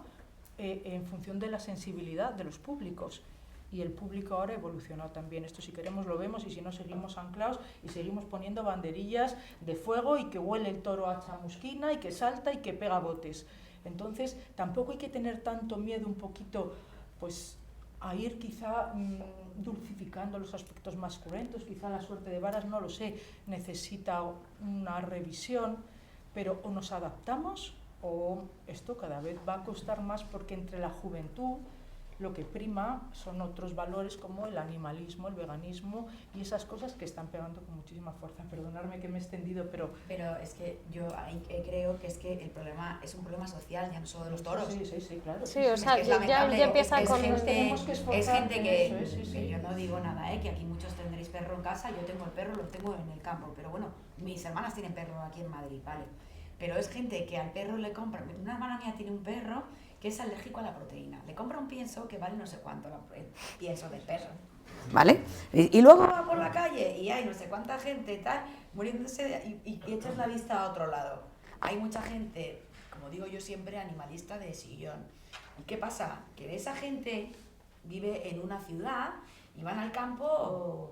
en función de la sensibilidad de los públicos. Y el público ahora ha evolucionado también. Esto si queremos lo vemos y si no seguimos anclados y seguimos poniendo banderillas de fuego y que huele el toro a chamusquina y que salta y que pega botes. Entonces tampoco hay que tener tanto miedo un poquito pues a ir quizá dulcificando los aspectos más cruentos. Quizá la suerte de varas, no lo sé, necesita una revisión, pero o nos adaptamos o esto cada vez va a costar más porque entre la juventud lo que prima son otros valores como el animalismo, el veganismo y esas cosas que están pegando con muchísima fuerza. Perdonadme que me he extendido, pero es que yo creo que es que el problema es un problema social, ya no solo de los toros. Sí, claro. Sí, o sea, ya empieza con... Es gente que yo no digo nada, que aquí muchos tendréis perro en casa, yo tengo el perro, lo tengo en el campo, pero bueno, mis hermanas tienen perro aquí en Madrid, ¿vale? Pero es gente que al perro le compra, una hermana mía tiene un perro que es alérgico a la proteína. Le compra un pienso que vale no sé cuánto, el pienso del perro. ¿Vale? Y luego va por la calle y hay no sé cuánta gente tal, muriéndose y echas la vista a otro lado. Hay mucha gente, como digo yo siempre, animalista de sillón. ¿Y qué pasa? Que esa gente vive en una ciudad y van al campo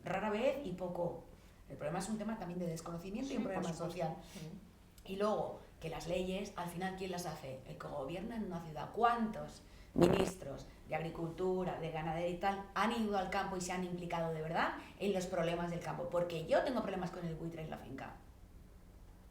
rara vez y poco. El problema es un tema también de desconocimiento y un problema social. Y luego, que las leyes, al final, ¿quién las hace? El que gobierna en una ciudad. ¿Cuántos ministros de agricultura, de ganadería y tal han ido al campo y se han implicado de verdad en los problemas del campo? Porque yo tengo problemas con el buitre en la finca,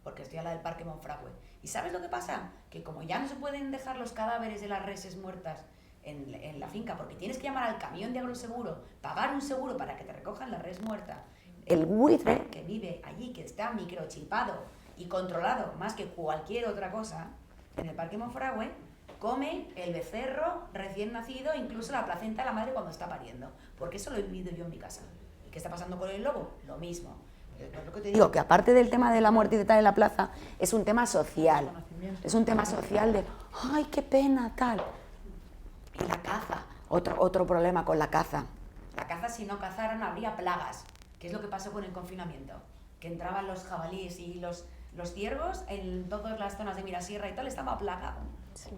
porque estoy a la del Parque Monfragüe. ¿Y sabes lo que pasa? Que como ya no se pueden dejar los cadáveres de las reses muertas en la finca, porque tienes que llamar al camión de agroseguro, pagar un seguro para que te recojan la res muerta, el buitre que vive allí, que está microchipado y controlado más que cualquier otra cosa, en el Parque Monfragüe, come el becerro recién nacido, incluso la placenta de la madre cuando está pariendo. Porque eso lo he vivido yo en mi casa. ¿Y qué está pasando con el lobo? Lo mismo. Pero es lo que te digo, que aparte del tema de la muerte y de tal en la plaza, es un tema social. Es un tema social de, ¡ay, qué pena, tal! Y la caza. Otro problema con la caza. La caza, si no cazaran, habría plagas. ¿Qué es lo que pasó con el confinamiento? Que entraban los jabalíes y los ciervos en todas las zonas de Mirasierra y tal, estaba plagado. Sí.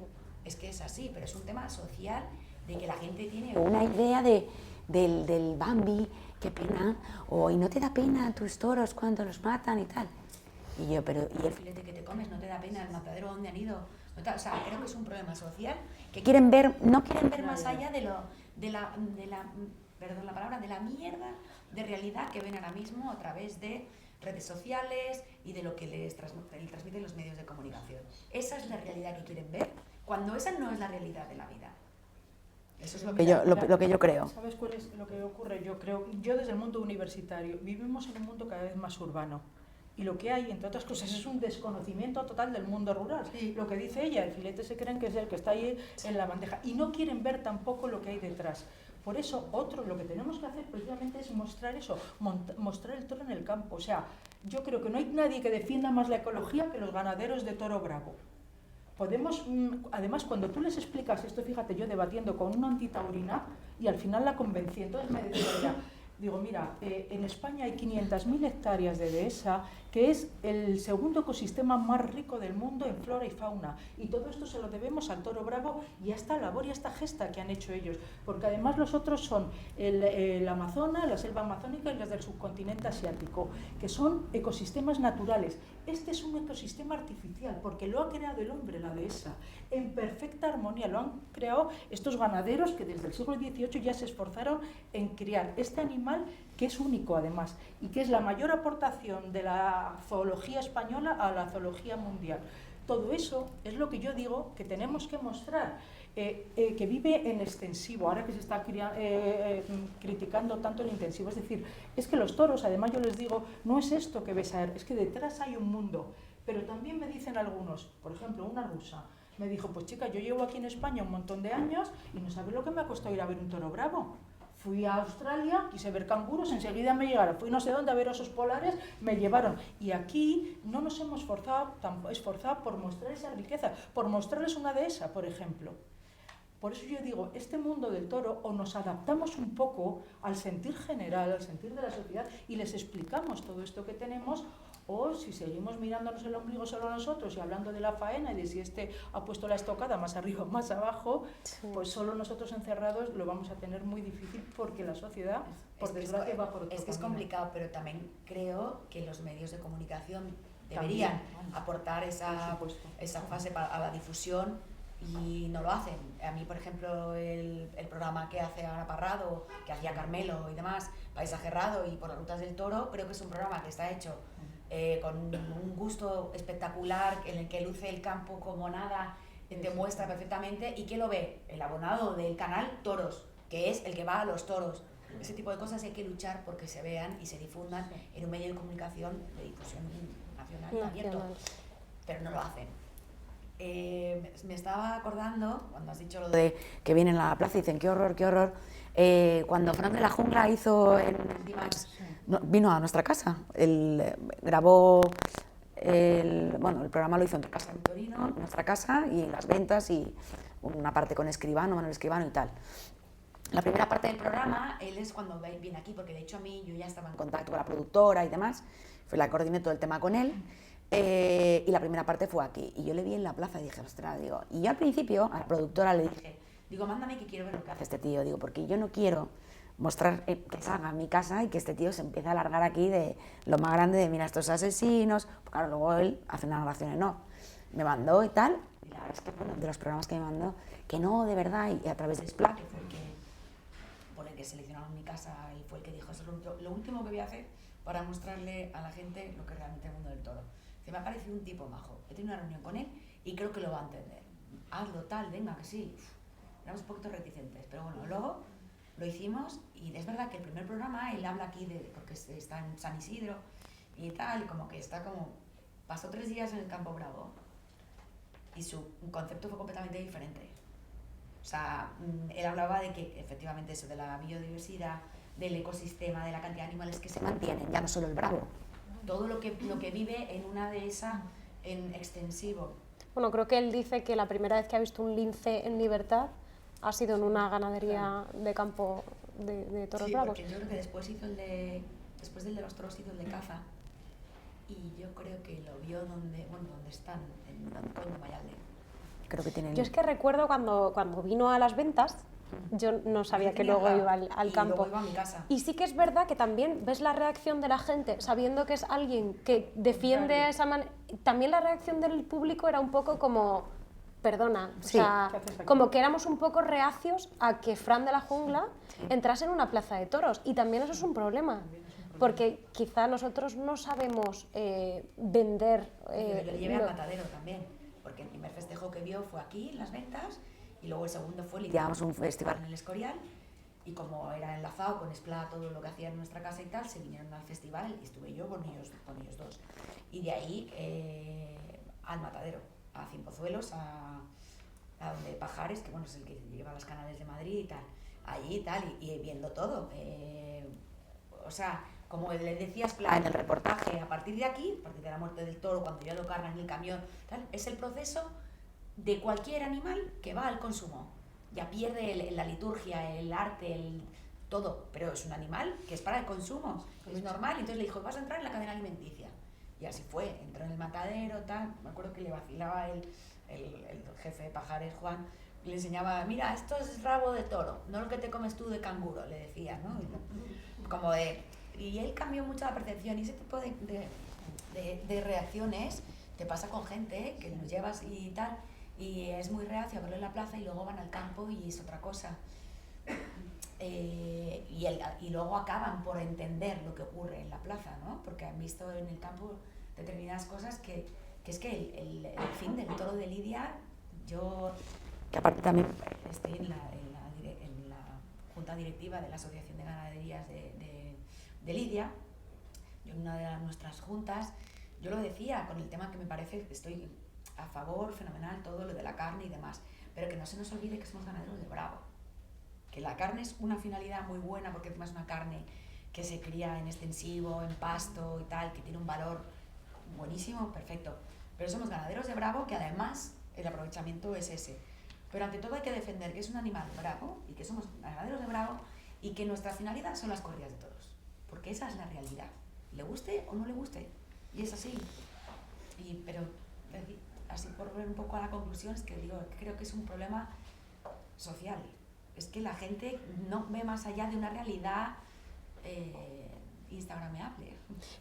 Es que es así, pero es un tema social de que la gente tiene una idea del Bambi, qué pena, y no te da pena a tus toros cuando los matan y tal. Y yo, pero ¿y el filete que te comes no te da pena el matadero dónde han ido? O sea, creo que es un problema social que no quieren ver más allá de la mierda de realidad que ven ahora mismo a través de redes sociales y de lo que les transmiten los medios de comunicación. Esa es la realidad que quieren ver, cuando esa no es la realidad de la vida. Eso es lo que yo creo. ¿Sabes cuál es lo que ocurre? Yo desde el mundo universitario, vivimos en un mundo cada vez más urbano. Y lo que hay, entre otras cosas, es un desconocimiento total del mundo rural. Sí. Lo que dice ella, el filete se creen que es el que está ahí en la bandeja. Y no quieren ver tampoco lo que hay detrás. Por eso, lo que tenemos que hacer precisamente es mostrar eso, mostrar el toro en el campo. O sea, yo creo que no hay nadie que defienda más la ecología que los ganaderos de toro bravo. Podemos, además, cuando tú les explicas esto, fíjate, yo debatiendo con una antitaurina y al final la convencí, entonces me decía, digo, mira, en España hay 500.000 hectáreas de dehesa, que es el segundo ecosistema más rico del mundo en flora y fauna. Y todo esto se lo debemos al toro bravo y a esta labor y a esta gesta que han hecho ellos. Porque además los otros son el Amazonas, la selva amazónica y las del subcontinente asiático, que son ecosistemas naturales. Este es un ecosistema artificial, porque lo ha creado el hombre, la dehesa, en perfecta armonía. Lo han creado estos ganaderos que desde el siglo XVIII ya se esforzaron en criar este animal, que es único además, y que es la mayor aportación de la zoología española a la zoología mundial. Todo eso es lo que yo digo que tenemos que mostrar, que vive en extensivo, ahora que se está criticando tanto el intensivo. Es decir, es que los toros, además yo les digo, no es esto que ves a ver, es que detrás hay un mundo. Pero también me dicen algunos, por ejemplo, una rusa, me dijo, pues chica, yo llevo aquí en España un montón de años y no sabes lo que me ha costado ir a ver un toro bravo. Fui a Australia, quise ver canguros, enseguida me llegaron. Fui no sé dónde a ver osos polares, me llevaron. Y aquí no nos hemos esforzado por mostrar esa riqueza, por mostrarles una dehesa, por ejemplo. Por eso yo digo, este mundo del toro, o nos adaptamos un poco al sentir general, al sentir de la sociedad, y les explicamos todo esto que tenemos, O si seguimos mirándonos el ombligo solo a nosotros y hablando de la faena y de si este ha puesto la estocada más arriba o más abajo, pues solo nosotros encerrados lo vamos a tener muy difícil porque la sociedad, por desgracia, va por otro Es que es camino. complicado, pero también creo que los medios de comunicación deberían aportar esa fase a la difusión y no lo hacen. A mí, por ejemplo, el programa que hace Ana Parrado, que hacía Carmelo y demás, Paisaje Errado y Por las Rutas del Toro, creo que es un programa que está hecho con un gusto espectacular, en el que luce el campo como nada, te muestra perfectamente. ¿Y quién lo ve? El abonado del canal Toros, que es el que va a los toros. Ese tipo de cosas hay que luchar porque se vean y se difundan en un medio de comunicación de difusión nacional abierto, pero no lo hacen. Me estaba acordando, cuando has dicho lo de que vienen a la plaza y dicen qué horror, cuando Fran de la Jungla hizo en Dimax, vino a nuestra casa, grabó el programa, lo hizo en tu casa en Torino, en nuestra casa, y las ventas y una parte con Manuel Escribano y tal. La primera parte del programa, él es cuando viene aquí, porque de hecho a mí yo ya estaba en contacto con la productora y demás, la coordiné todo el tema con él, y la primera parte fue aquí, y yo le vi en la plaza y dije, ostras, digo, y yo al principio a la productora le dije, mándame que quiero ver lo que hace este tío, digo, porque yo no quiero mostrar que salga a mi casa y que este tío se empiece a alargar aquí de lo más grande de mira estos asesinos, porque claro, luego él hace unas narraciones, no, me mandó y tal, y la verdad es que bueno, de los programas que me mandó, que no, de verdad, y a través de Splash, que fue por el que seleccionaron mi casa, y fue el que dijo, eso es lo último que voy a hacer para mostrarle a la gente lo que realmente es el mundo del toro. Me ha parecido un tipo majo, he tenido una reunión con él y creo que lo va a entender, hazlo tal, venga, que sí. Éramos un poquito reticentes, pero bueno, luego lo hicimos y es verdad que el primer programa él habla aquí porque está en San Isidro y tal, como que está como, pasó 3 días en el Campo Bravo y su concepto fue completamente diferente. O sea, él hablaba de que efectivamente eso, de la biodiversidad, del ecosistema, de la cantidad de animales que se mantienen, ya no solo el bravo, todo lo que vive en una dehesa en extensivo. Bueno, creo que él dice que la primera vez que ha visto un lince en libertad ha sido en una ganadería de campo de toros bravos. Sí, porque yo creo que después del de los toros hizo el de caza, y yo creo que lo vio donde están, en Mayalde. Creo que tienen... Yo es que recuerdo cuando vino a las ventas, yo no sabía que luego iba al campo. Luego iba a mi casa. Y sí que es verdad que también ves la reacción de la gente, sabiendo que es alguien que defiende a esa manera. También la reacción del público era un poco como, perdona, o sea, como que éramos un poco reacios a que Fran de la Jungla entrase en una plaza de toros. Y también eso es un problema, porque quizá nosotros no sabemos vender... Yo le llevé al matadero también, porque el primer festejo que vio fue aquí, en las ventas, y luego el segundo fue, lidiábamos un festival en el Escorial, y como era enlazado con Espla, todo lo que hacía en nuestra casa y tal, se vinieron al festival y estuve yo con ellos dos. Y de ahí al matadero, a Cienpozuelos, a donde Pajares, que bueno, es el que lleva los canales de Madrid y tal, allí y tal, y viendo todo. O sea, como le decía Espla en el reportaje, a partir de aquí, a partir de la muerte del toro, cuando ya lo cargan en el camión, tal, es el proceso de cualquier animal que va al consumo. Ya pierde la liturgia, el arte, todo, pero es un animal que es para el consumo, es normal. Entonces le dijo, vas a entrar en la cadena alimenticia. Y así fue, entró en el matadero, tal. Me acuerdo que le vacilaba el jefe de Pajares, Juan, le enseñaba, mira, esto es rabo de toro, no lo que te comes tú de canguro, le decía, ¿no? Como y él cambió mucho la percepción, y ese tipo de reacciones te pasa con gente que nos llevas y tal, y es muy reacio a verlo en la plaza y luego van al campo y es otra cosa. Y luego acaban por entender lo que ocurre en la plaza, ¿no? Porque han visto en el campo determinadas cosas que es que el fin del toro de Lidia, yo, que aparte también estoy en la junta directiva de la Asociación de Ganaderías de Lidia, yo en una de nuestras juntas, yo lo decía con el tema que me parece que estoy a favor, fenomenal, todo lo de la carne y demás, pero que no se nos olvide que somos ganaderos de bravo, que la carne es una finalidad muy buena porque encima es una carne que se cría en extensivo, en pasto y tal, que tiene un valor buenísimo, perfecto, pero somos ganaderos de bravo, que además el aprovechamiento es ese, pero ante todo hay que defender que es un animal bravo y que somos ganaderos de bravo y que nuestra finalidad son las corridas de toros, porque esa es la realidad, le guste o no le guste. Y es así. Pero así por volver un poco a la conclusión, es que digo, creo que es un problema social. Es que la gente no ve más allá de una realidad instagrameable.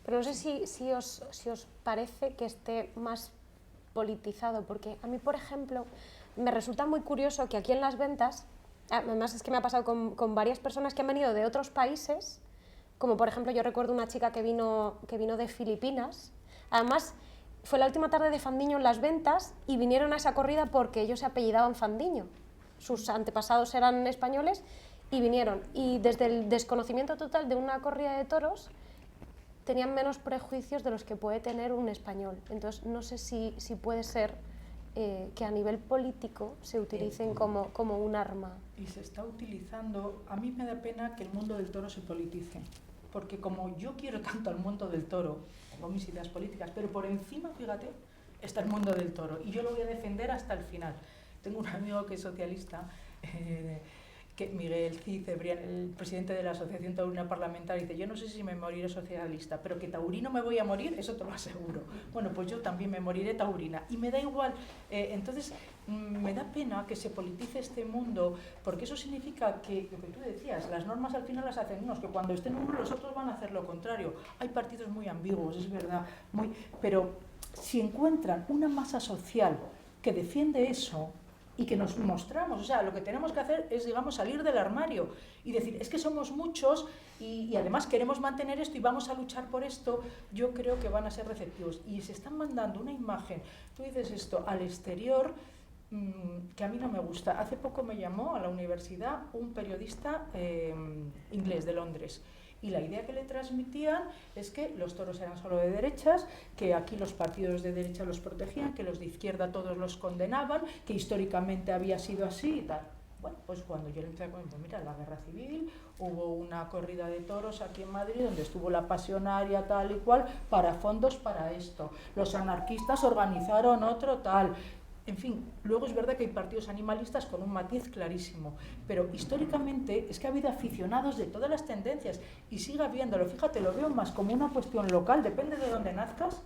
Pero no sé si os parece que esté más politizado, porque a mí, por ejemplo, me resulta muy curioso que aquí en las ventas, además es que me ha pasado con varias personas que han venido de otros países, como por ejemplo yo recuerdo una chica que vino de Filipinas, además fue la última tarde de Fandiño en las ventas y vinieron a esa corrida porque ellos se apellidaban Fandiño, sus antepasados eran españoles y vinieron, y desde el desconocimiento total de una corrida de toros tenían menos prejuicios de los que puede tener un español. Entonces no sé si puede ser que a nivel político se utilicen como un arma. Y se está utilizando, a mí me da pena que el mundo del toro se politice, porque como yo quiero tanto al mundo del toro, tengo mis ideas políticas, pero por encima, fíjate, está el mundo del toro, y yo lo voy a defender hasta el final. Tengo un amigo que es socialista, que Miguel Cid Cebrián, el presidente de la Asociación Taurina Parlamentaria, dice: yo no sé si me moriré socialista, pero que taurino me voy a morir, eso te lo aseguro. Bueno, pues yo también me moriré taurina, y me da igual. Entonces, me da pena que se politice este mundo, porque eso significa que, lo que tú decías, las normas al final las hacen unos, que cuando estén unos los otros van a hacer lo contrario. Hay partidos muy ambiguos, es verdad, pero si encuentran una masa social que defiende eso, y que nos mostramos, o sea, lo que tenemos que hacer es, digamos, salir del armario y decir, es que somos muchos y además queremos mantener esto y vamos a luchar por esto, yo creo que van a ser receptivos. Y se están mandando una imagen, tú dices esto, al exterior, que a mí no me gusta. Hace poco me llamó a la universidad un periodista inglés de Londres, y la idea que le transmitían es que los toros eran solo de derechas, que aquí los partidos de derecha los protegían, que los de izquierda todos los condenaban, que históricamente había sido así y tal. Bueno, pues cuando yo le empecé a comentar, mira, la guerra civil, hubo una corrida de toros aquí en Madrid donde estuvo la pasionaria tal y cual, para fondos para esto. Los anarquistas organizaron otro tal. En fin, luego es verdad que hay partidos animalistas con un matiz clarísimo, pero históricamente es que ha habido aficionados de todas las tendencias y sigue habiéndolo. Fíjate, lo veo más como una cuestión local, depende de dónde nazcas,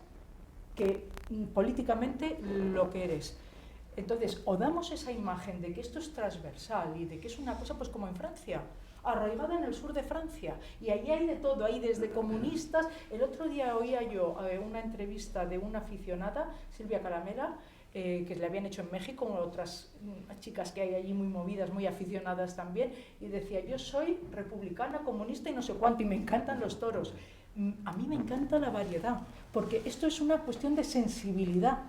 que políticamente lo que eres. Entonces, o damos esa imagen de que esto es transversal y de que es una cosa, pues como en Francia, arraigada en el sur de Francia, y allí hay de todo, hay desde comunistas. El otro día oía yo una entrevista de una aficionada, Silvia Calamera, que le habían hecho en México, como otras chicas que hay allí muy movidas, muy aficionadas también, y decía: yo soy republicana, comunista y no sé cuánto, y me encantan los toros. A mí me encanta la variedad, porque esto es una cuestión de sensibilidad,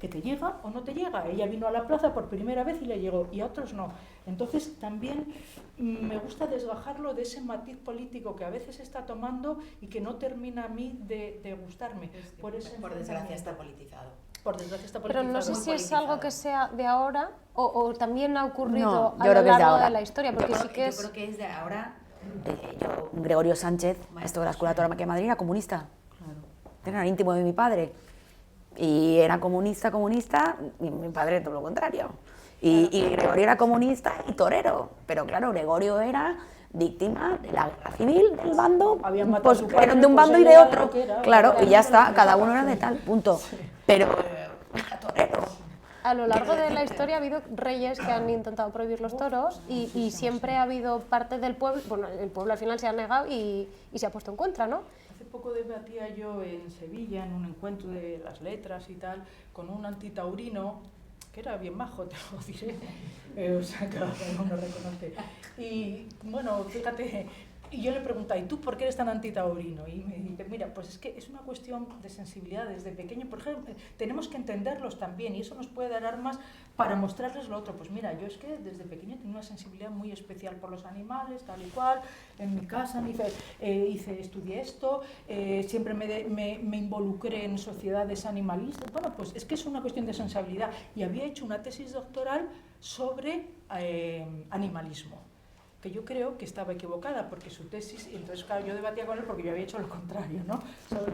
que te llega o no te llega. Ella vino a la plaza por primera vez y le llegó, y a otros no. Entonces también me gusta desgajarlo de ese matiz político que a veces está tomando y que no termina a mí de gustarme. Por desgracia está politizado. Por desgracia está politizado. Pero no sé si es algo que sea de ahora o también ha ocurrido No, a lo largo de la historia, porque yo sí que creo que es de ahora. Gregorio Sánchez, maestro de la Escuela de Tauromaquia de Madrid, era comunista. Era íntimo de mi padre. Y era comunista, y mi padre todo lo contrario. Y Gregorio era comunista y torero. Pero claro, Gregorio era víctima de la guerra civil, del bando, pues, de un bando y de otro. Claro, y ya está, cada uno era de tal, punto. Pero era torero. a lo largo de la historia ha habido reyes que han intentado prohibir los toros y siempre ha habido parte del pueblo, bueno, el pueblo al final se ha negado y se ha puesto en contra, ¿no? Hace poco debatía yo en Sevilla, en un encuentro de las letras y tal, con un antitaurino, que era bien majo, te lo diré, o sea, cada uno reconoce. Y bueno, fíjate, y yo le preguntaba: ¿y tú por qué eres tan antitaurino? Y me dice: mira, pues es que es una cuestión de sensibilidad desde pequeño. Por ejemplo, tenemos que entenderlos también y eso nos puede dar armas para mostrarles lo otro. Pues mira, yo es que desde pequeño tenía una sensibilidad muy especial por los animales, tal y cual. En mi casa estudié esto, siempre me involucré en sociedades animalistas. Bueno, pues es que es una cuestión de sensibilidad. Y había hecho una tesis doctoral sobre animalismo, que yo creo que estaba equivocada, porque su tesis, y entonces claro, yo debatía con él porque yo había hecho lo contrario, ¿no?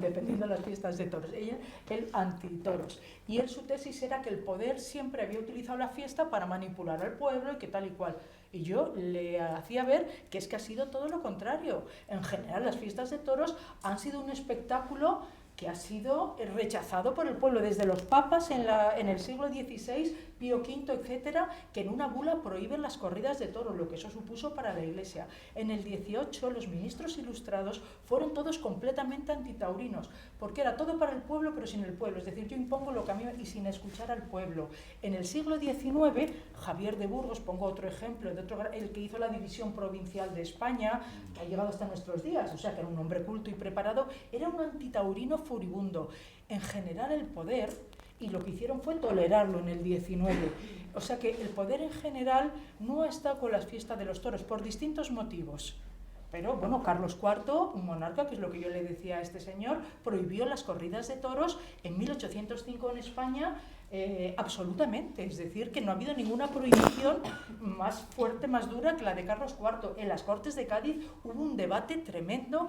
Dependiendo de las fiestas de toros, él anti-toros, y él su tesis era que el poder siempre había utilizado la fiesta para manipular al pueblo y que tal y cual, y yo le hacía ver que es que ha sido todo lo contrario. En general las fiestas de toros han sido un espectáculo que ha sido rechazado por el pueblo desde los papas en el siglo XVI, Pío V, etcétera, que en una bula prohíben las corridas de toros, lo que eso supuso para la Iglesia. En el 18 los ministros ilustrados fueron todos completamente antitaurinos, porque era todo para el pueblo pero sin el pueblo, es decir, yo impongo lo que a mí y sin escuchar al pueblo. En el siglo XIX, Javier de Burgos, pongo otro ejemplo, el que hizo la división provincial de España, que ha llegado hasta nuestros días, o sea que era un hombre culto y preparado, era un antitaurino furibundo. En general el poder, y lo que hicieron fue tolerarlo en el 19. O sea que el poder en general no ha estado con las fiestas de los toros por distintos motivos. Pero bueno, Carlos IV, un monarca, que es lo que yo le decía a este señor, prohibió las corridas de toros en 1805 en España absolutamente. Es decir, que no ha habido ninguna prohibición más fuerte, más dura que la de Carlos IV. En las Cortes de Cádiz hubo un debate tremendo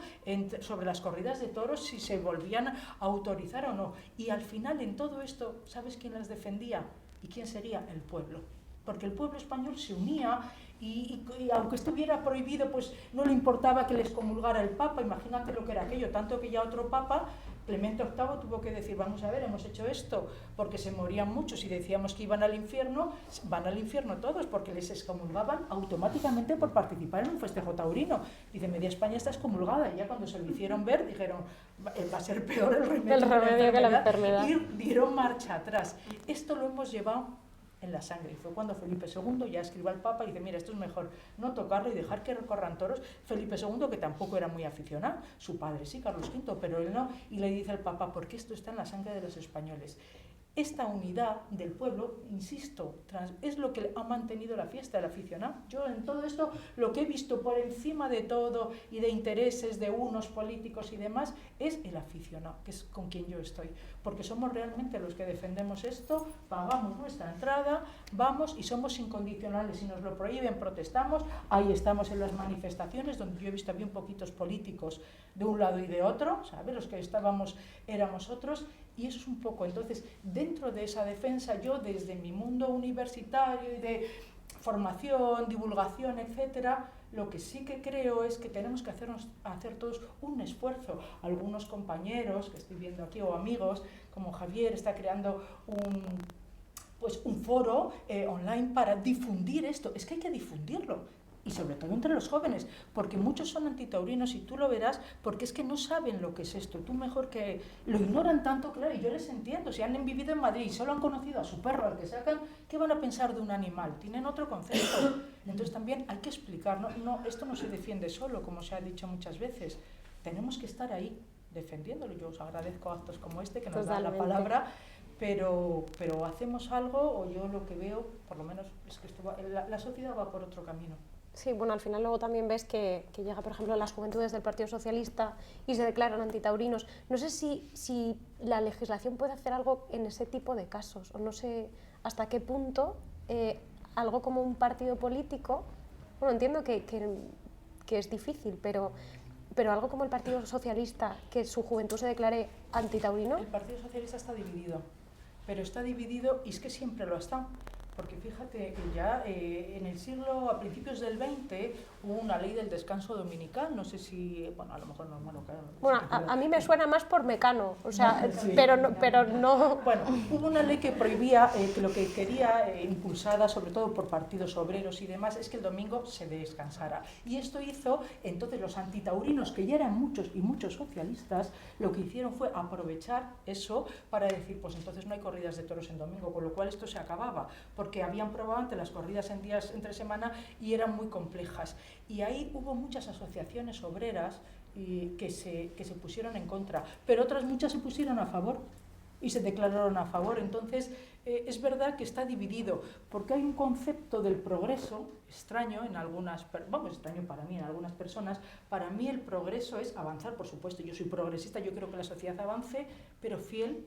sobre las corridas de toros, si se volvían a autorizar o no. Y al final, en todo esto, ¿sabes quién las defendía? ¿Y quién sería? El pueblo. Porque el pueblo español se unía y aunque estuviera prohibido, pues no le importaba que les comulgara el Papa. Imagínate lo que era aquello, tanto que ya otro Papa, Clemente VIII, tuvo que decir, vamos a ver, hemos hecho esto porque se morían muchos y decíamos que iban al infierno, van al infierno todos porque les excomulgaban automáticamente por participar en un festejo taurino. Dice, media España está excomulgada, y ya cuando se lo hicieron ver dijeron, va a ser peor el remedio que la enfermedad, y dieron marcha atrás. Esto lo hemos llevado en la sangre, y fue cuando Felipe II ya escribió al Papa y dice, mira, esto es mejor no tocarlo y dejar que recorran toros. Felipe II, que tampoco era muy aficionado, su padre sí, Carlos V, pero él no, y le dice al Papa, porque esto está en la sangre de los españoles. Esta unidad del pueblo, insisto, es lo que ha mantenido la fiesta del aficionado. Yo en todo esto, lo que he visto por encima de todo y de intereses de unos políticos y demás, es el aficionado, que es con quien yo estoy. Porque somos realmente los que defendemos esto, pagamos nuestra entrada, vamos y somos incondicionales. Si nos lo prohíben, protestamos. Ahí estamos en las manifestaciones, donde yo he visto bien poquitos políticos de un lado y de otro, ¿sabes? Los que estábamos éramos otros. Y eso es un poco, entonces, dentro de esa defensa, yo desde mi mundo universitario y de formación, divulgación, etcétera, lo que sí que creo es que tenemos que hacer todos un esfuerzo. Algunos compañeros que estoy viendo aquí, o amigos, como Javier, está creando un foro online para difundir esto. Es que hay que difundirlo. Y sobre todo entre los jóvenes, porque muchos son antitaurinos y tú lo verás, porque es que no saben lo que es esto. Tú mejor que lo ignoran tanto, claro, y yo les entiendo. Si han vivido en Madrid y solo han conocido a su perro, al que sacan, ¿qué van a pensar de un animal? Tienen otro concepto. Entonces también hay que explicar, esto no se defiende solo, como se ha dicho muchas veces. Tenemos que estar ahí defendiéndolo. Yo os agradezco actos como este que nos dan la palabra, pero hacemos algo, o yo lo que veo, por lo menos, es que la sociedad va por otro camino. Sí, bueno, al final luego también ves que llega, por ejemplo, las juventudes del Partido Socialista y se declaran antitaurinos. No sé si la legislación puede hacer algo en ese tipo de casos, o no sé hasta qué punto algo como un partido político, bueno, entiendo que es difícil, pero algo como el Partido Socialista, que su juventud se declare antitaurino. El Partido Socialista está dividido, pero está dividido, y es que siempre lo ha estado. Porque fíjate que ya en el siglo, a principios del XX, hubo una ley del descanso dominical, no sé si, bueno, a lo mejor no, claro. Bueno, a mí me suena más por Mecano, o sea, sí. pero no... Bueno, hubo una ley que prohibía, que lo que quería, impulsada sobre todo por partidos obreros y demás, es que el domingo se descansara. Y esto hizo, entonces los antitaurinos, que ya eran muchos y muchos socialistas, lo que hicieron fue aprovechar eso para decir, pues entonces no hay corridas de toros en domingo, con lo cual esto se acababa. Porque habían probado antes las corridas en días entre semana y eran muy complejas. Y ahí hubo muchas asociaciones obreras que se pusieron en contra, pero otras muchas se pusieron a favor y se declararon a favor. Entonces, es verdad que está dividido, porque hay un concepto del progreso extraño en algunas, extraño para mí, en algunas personas. Para mí el progreso es avanzar, por supuesto, yo soy progresista, yo quiero que la sociedad avance, pero fiel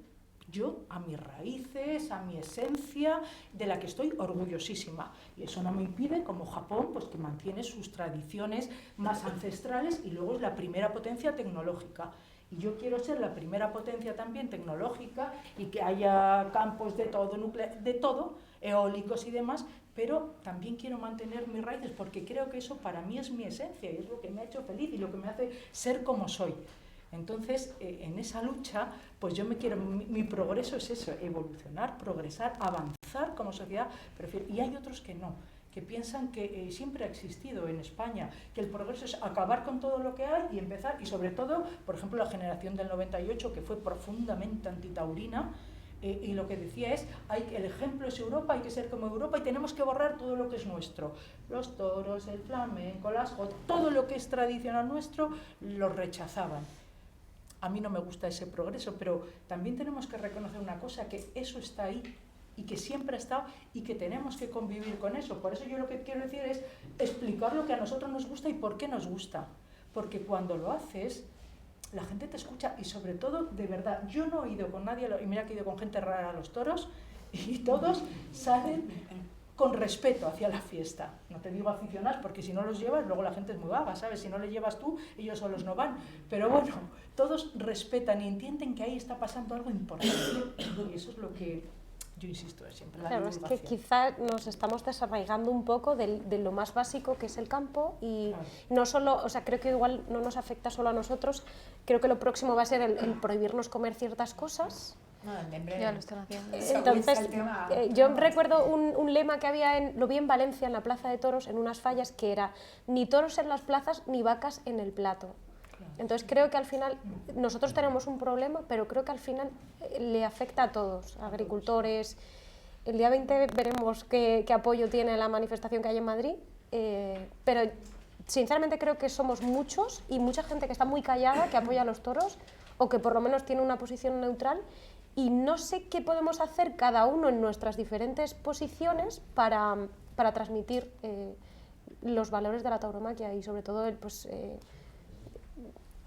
yo a mis raíces, a mi esencia, de la que estoy orgullosísima. Y eso no me impide, como Japón, pues que mantiene sus tradiciones más ancestrales y luego es la primera potencia tecnológica. Y yo quiero ser la primera potencia también tecnológica y que haya campos de todo, eólicos y demás, pero también quiero mantener mis raíces porque creo que eso para mí es mi esencia y es lo que me ha hecho feliz y lo que me hace ser como soy. Entonces, en esa lucha, pues yo mi progreso es eso, evolucionar, progresar, avanzar como sociedad, y hay otros que no, que piensan que siempre ha existido en España, que el progreso es acabar con todo lo que hay y empezar, y sobre todo, por ejemplo, la generación del 98, que fue profundamente antitaurina, y lo que decía es, el ejemplo es Europa, hay que ser como Europa y tenemos que borrar todo lo que es nuestro. Los toros, el flamenco, las jotas, todo lo que es tradicional nuestro, lo rechazaban. A mí no me gusta ese progreso, pero también tenemos que reconocer una cosa, que eso está ahí y que siempre ha estado y que tenemos que convivir con eso. Por eso yo lo que quiero decir es explicar lo que a nosotros nos gusta y por qué nos gusta. Porque cuando lo haces, la gente te escucha y sobre todo, de verdad, yo no he ido con nadie, y mira que he ido con gente rara a los toros, y todos salen con respeto hacia la fiesta. No te digo aficionados, porque si no los llevas, luego la gente es muy vaga, ¿sabes? Si no les llevas tú, ellos solos no van. Pero bueno, todos respetan y entienden que ahí está pasando algo importante. Y eso es lo que yo insisto siempre. Claro, es que quizá nos estamos desarraigando un poco de lo más básico que es el campo y no solo, o sea, creo que igual no nos afecta solo a nosotros, creo que lo próximo va a ser el prohibirnos comer ciertas cosas. Ya lo están haciendo. Entonces, yo recuerdo un lema que había, lo vi en Valencia, en la Plaza de Toros, en unas fallas, que era ni toros en las plazas ni vacas en el plato. Entonces creo que al final nosotros tenemos un problema, pero creo que al final le afecta a todos, agricultores. El día 20 veremos qué apoyo tiene la manifestación que hay en Madrid, pero sinceramente creo que somos muchos y mucha gente que está muy callada, que apoya a los toros o que por lo menos tiene una posición neutral, y no sé qué podemos hacer cada uno en nuestras diferentes posiciones para transmitir los valores de la tauromaquia y sobre todo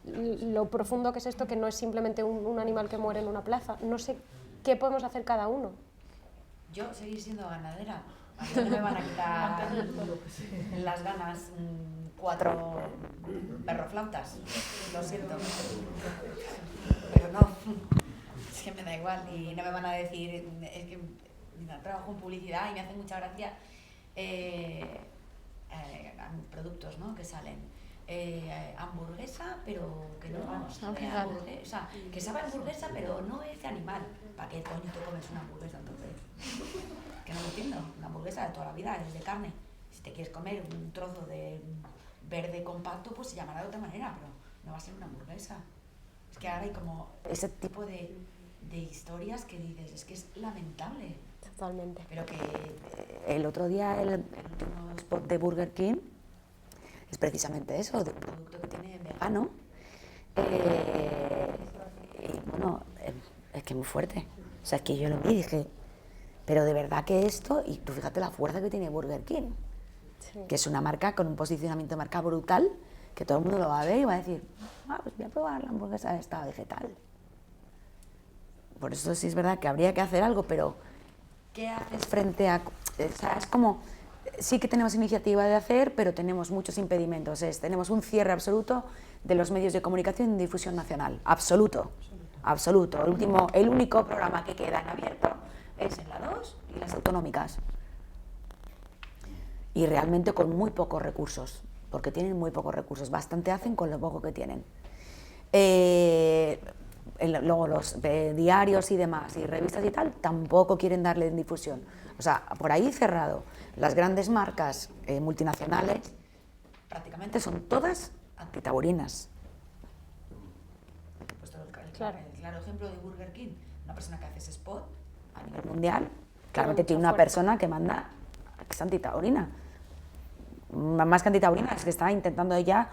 lo profundo que es esto, que no es simplemente un animal que muere en una plaza. No sé qué podemos hacer cada uno. Yo seguir siendo ganadera. A mí no me van a quitar las ganas 4 perroflautas. Lo siento. Pero no, es que me da igual y no me van a decir, es que mira, trabajo en publicidad y me hace mucha gracia productos, ¿no?, que salen. Hamburguesa, pero que no sabe hamburguesa, o sea, que sabe hamburguesa, pero no es de animal. ¿Para qué coño te comes una hamburguesa entonces? Que no lo entiendo. Una hamburguesa de toda la vida es de carne. Si te quieres comer un trozo de verde compacto, pues se llamará de otra manera, pero no va a ser una hamburguesa. Es que ahora hay como ese tipo de historias que dices, es que es lamentable. Totalmente. Pero que el otro día el último spot de Burger King es precisamente eso, de un producto que tiene vegano. Y bueno, es que es muy fuerte. O sea, es que yo lo vi y dije, pero de verdad que esto, y tú fíjate la fuerza que tiene Burger King, sí, que es una marca con un posicionamiento de marca brutal, que todo el mundo lo va a ver y va a decir, pues voy a probar la hamburguesa esta vegetal. Por eso sí es verdad que habría que hacer algo, pero ¿qué haces frente a...? O sea, es como... Sí que tenemos iniciativa de hacer, pero tenemos muchos impedimentos. Tenemos un cierre absoluto de los medios de comunicación y difusión nacional. Absoluto. Absoluto. El único programa que queda en abierto es en la 2 y las autonómicas. Y realmente con muy pocos recursos, porque tienen muy pocos recursos. Bastante hacen con lo poco que tienen. Luego los diarios y demás, y revistas y tal, tampoco quieren darle difusión. O sea, por ahí cerrado. Las grandes marcas multinacionales prácticamente son todas antitaurinas. Pues el claro ejemplo de Burger King, una persona que hace ese spot a nivel mundial, claramente tiene una persona que manda, que es antitaurina. Más que antitaurina, es que está intentando ella,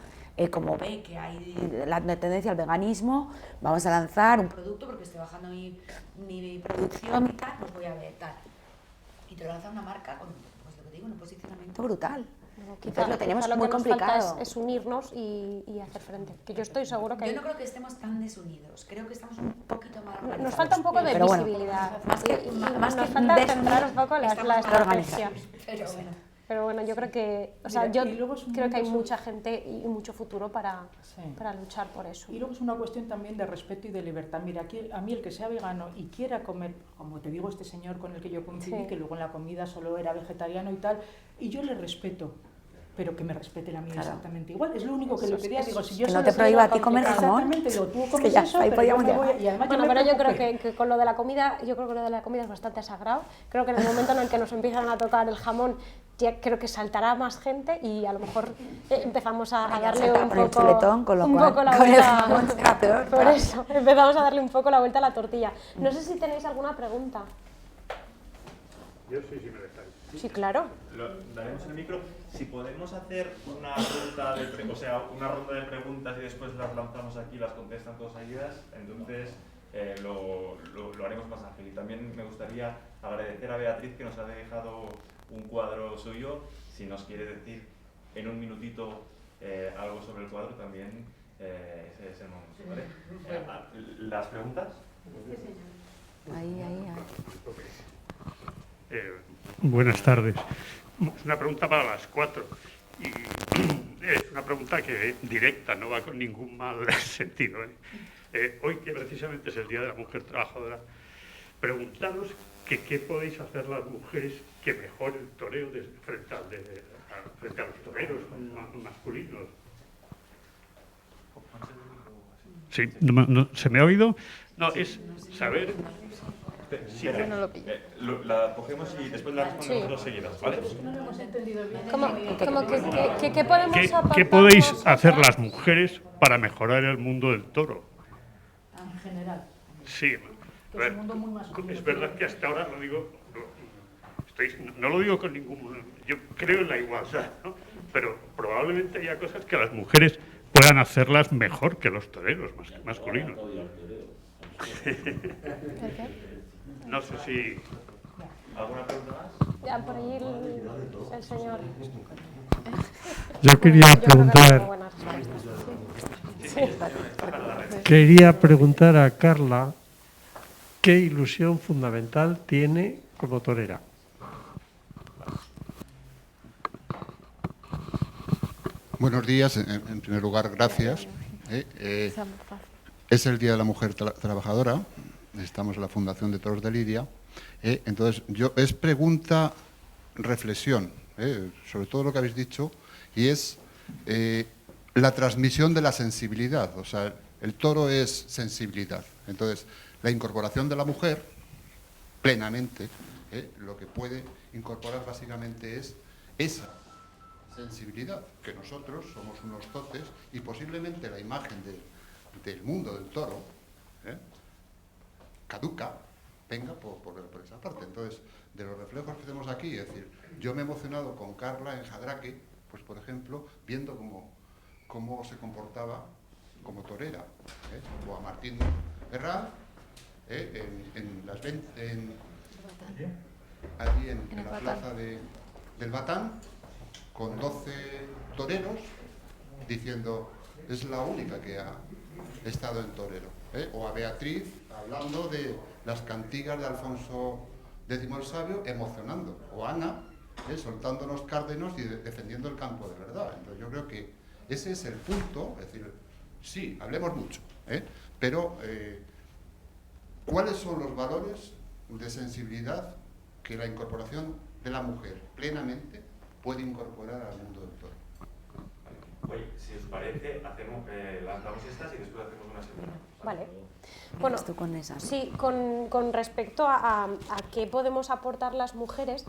como ve que hay la tendencia al veganismo, vamos a lanzar un producto porque estoy bajando mi producción y tal, pues voy a ver tal. Y te lo lanza una marca con, pues lo que te digo, un posicionamiento brutal. Quizás lo tenemos muy complicado. Nos falta es unirnos y hacer frente. Que yo estoy seguro que... Yo no creo que estemos tan desunidos. Creo que estamos un poquito más organizados. Nos falta un poco de visibilidad. Bueno, nos falta centrar un poco la estrategia. Pero bueno, yo creo que... O sea, yo creo que hay mucha gente y mucho futuro para luchar por eso. Y luego es una cuestión también de respeto y de libertad. Mira, aquí, a mí el que sea vegano y quiera comer, como te digo, este señor con el que yo coincidí, que luego en la comida solo era vegetariano y tal, y yo le respeto. pero que me respete la mía Claro. exactamente igual. Es lo único que le pedía. Digo, si yo que se no lo te enseño prohíba a ti comer cualquier- jamón. Exactamente, digo, tú Es que comes ya, eso, ahí pero yo podíamos me voy llegar. y además Bueno, me pero yo creo preocupé. que con lo de la comida, yo creo que lo de la comida es bastante sagrado. Creo que en el momento en el que nos empiezan a tocar el jamón, ya creo que saltará más gente y a lo mejor empezamos a darle salta un por el poco, chuletón, con lo un cual, poco la con el vuelta. jamón será peor, Por claro. eso, empezamos a darle un poco la vuelta a la tortilla. No sé si tenéis alguna pregunta. Yo sí, sí me dejáis. Sí, claro. Daremos el micro. Si podemos hacer una ronda una ronda de preguntas y después las lanzamos aquí, las contestan todas seguidas, entonces lo haremos más ágil. Y también me gustaría agradecer a Beatriz que nos ha dejado un cuadro suyo. Si nos quiere decir en un minutito algo sobre el cuadro, también ese es el momento, ¿vale? ¿Las preguntas? Ahí. Buenas tardes. Es una pregunta para las 4. Y es una pregunta que directa, no va con ningún mal sentido. Hoy, que precisamente es el Día de la Mujer Trabajadora, preguntaros que qué podéis hacer las mujeres que mejore el toreo frente a los toreros masculinos. Sí, ¿se me ha oído? No, es saber... Sí, Pero no lo pillo. La cogemos y después la respondemos Sí. todas seguidas, ¿vale? No lo hemos entendido bien. ¿Qué podemos ¿Qué aportar podéis nosotras? hacer las mujeres para mejorar el mundo del toro? En general, Sí, que a ver, es un mundo muy masculino. es verdad que hasta ahora lo digo, no lo digo con ningún... Yo creo en la igualdad, ¿no? Pero probablemente haya cosas que las mujeres puedan hacerlas mejor que los toreros masculinos. No sé si... ¿Alguna pregunta más? Ya, por allí el señor. Yo quería Yo creo que no tengo preguntar, buenas respuestas. quería preguntar a Carla qué ilusión fundamental tiene como torera. Buenos días. En primer lugar, gracias. Es el Día de la Mujer Trabajadora. Estamos en la Fundación de Toros de Lidia. Entonces, es pregunta, reflexión, sobre todo lo que habéis dicho, y es la transmisión de la sensibilidad. O sea, el toro es sensibilidad. Entonces, la incorporación de la mujer, plenamente, lo que puede incorporar básicamente es esa sensibilidad, que nosotros somos unos totes y posiblemente la imagen del mundo del toro caduca, venga por esa parte. Entonces, de los reflejos que hacemos aquí, es decir, yo me he emocionado con Carla en Jadraque, pues por ejemplo, viendo cómo se comportaba como torera, o a Martín Herrán, allí en la plaza del Batán, con 12 toreros, diciendo, es la única que ha estado en torero. O a Beatriz, hablando de las cantigas de Alfonso X el Sabio, emocionando. O Ana, soltándonos cárdenos y defendiendo el campo de verdad. Entonces yo creo que ese es el punto, es decir, sí, hablemos mucho, pero ¿cuáles son los valores de sensibilidad que la incorporación de la mujer plenamente puede incorporar al mundo del toro? Oye, si os parece, lanzamos estas y después hacemos una segunda. Vale. Bueno, Tú con esas. sí, con respecto a qué podemos aportar las mujeres,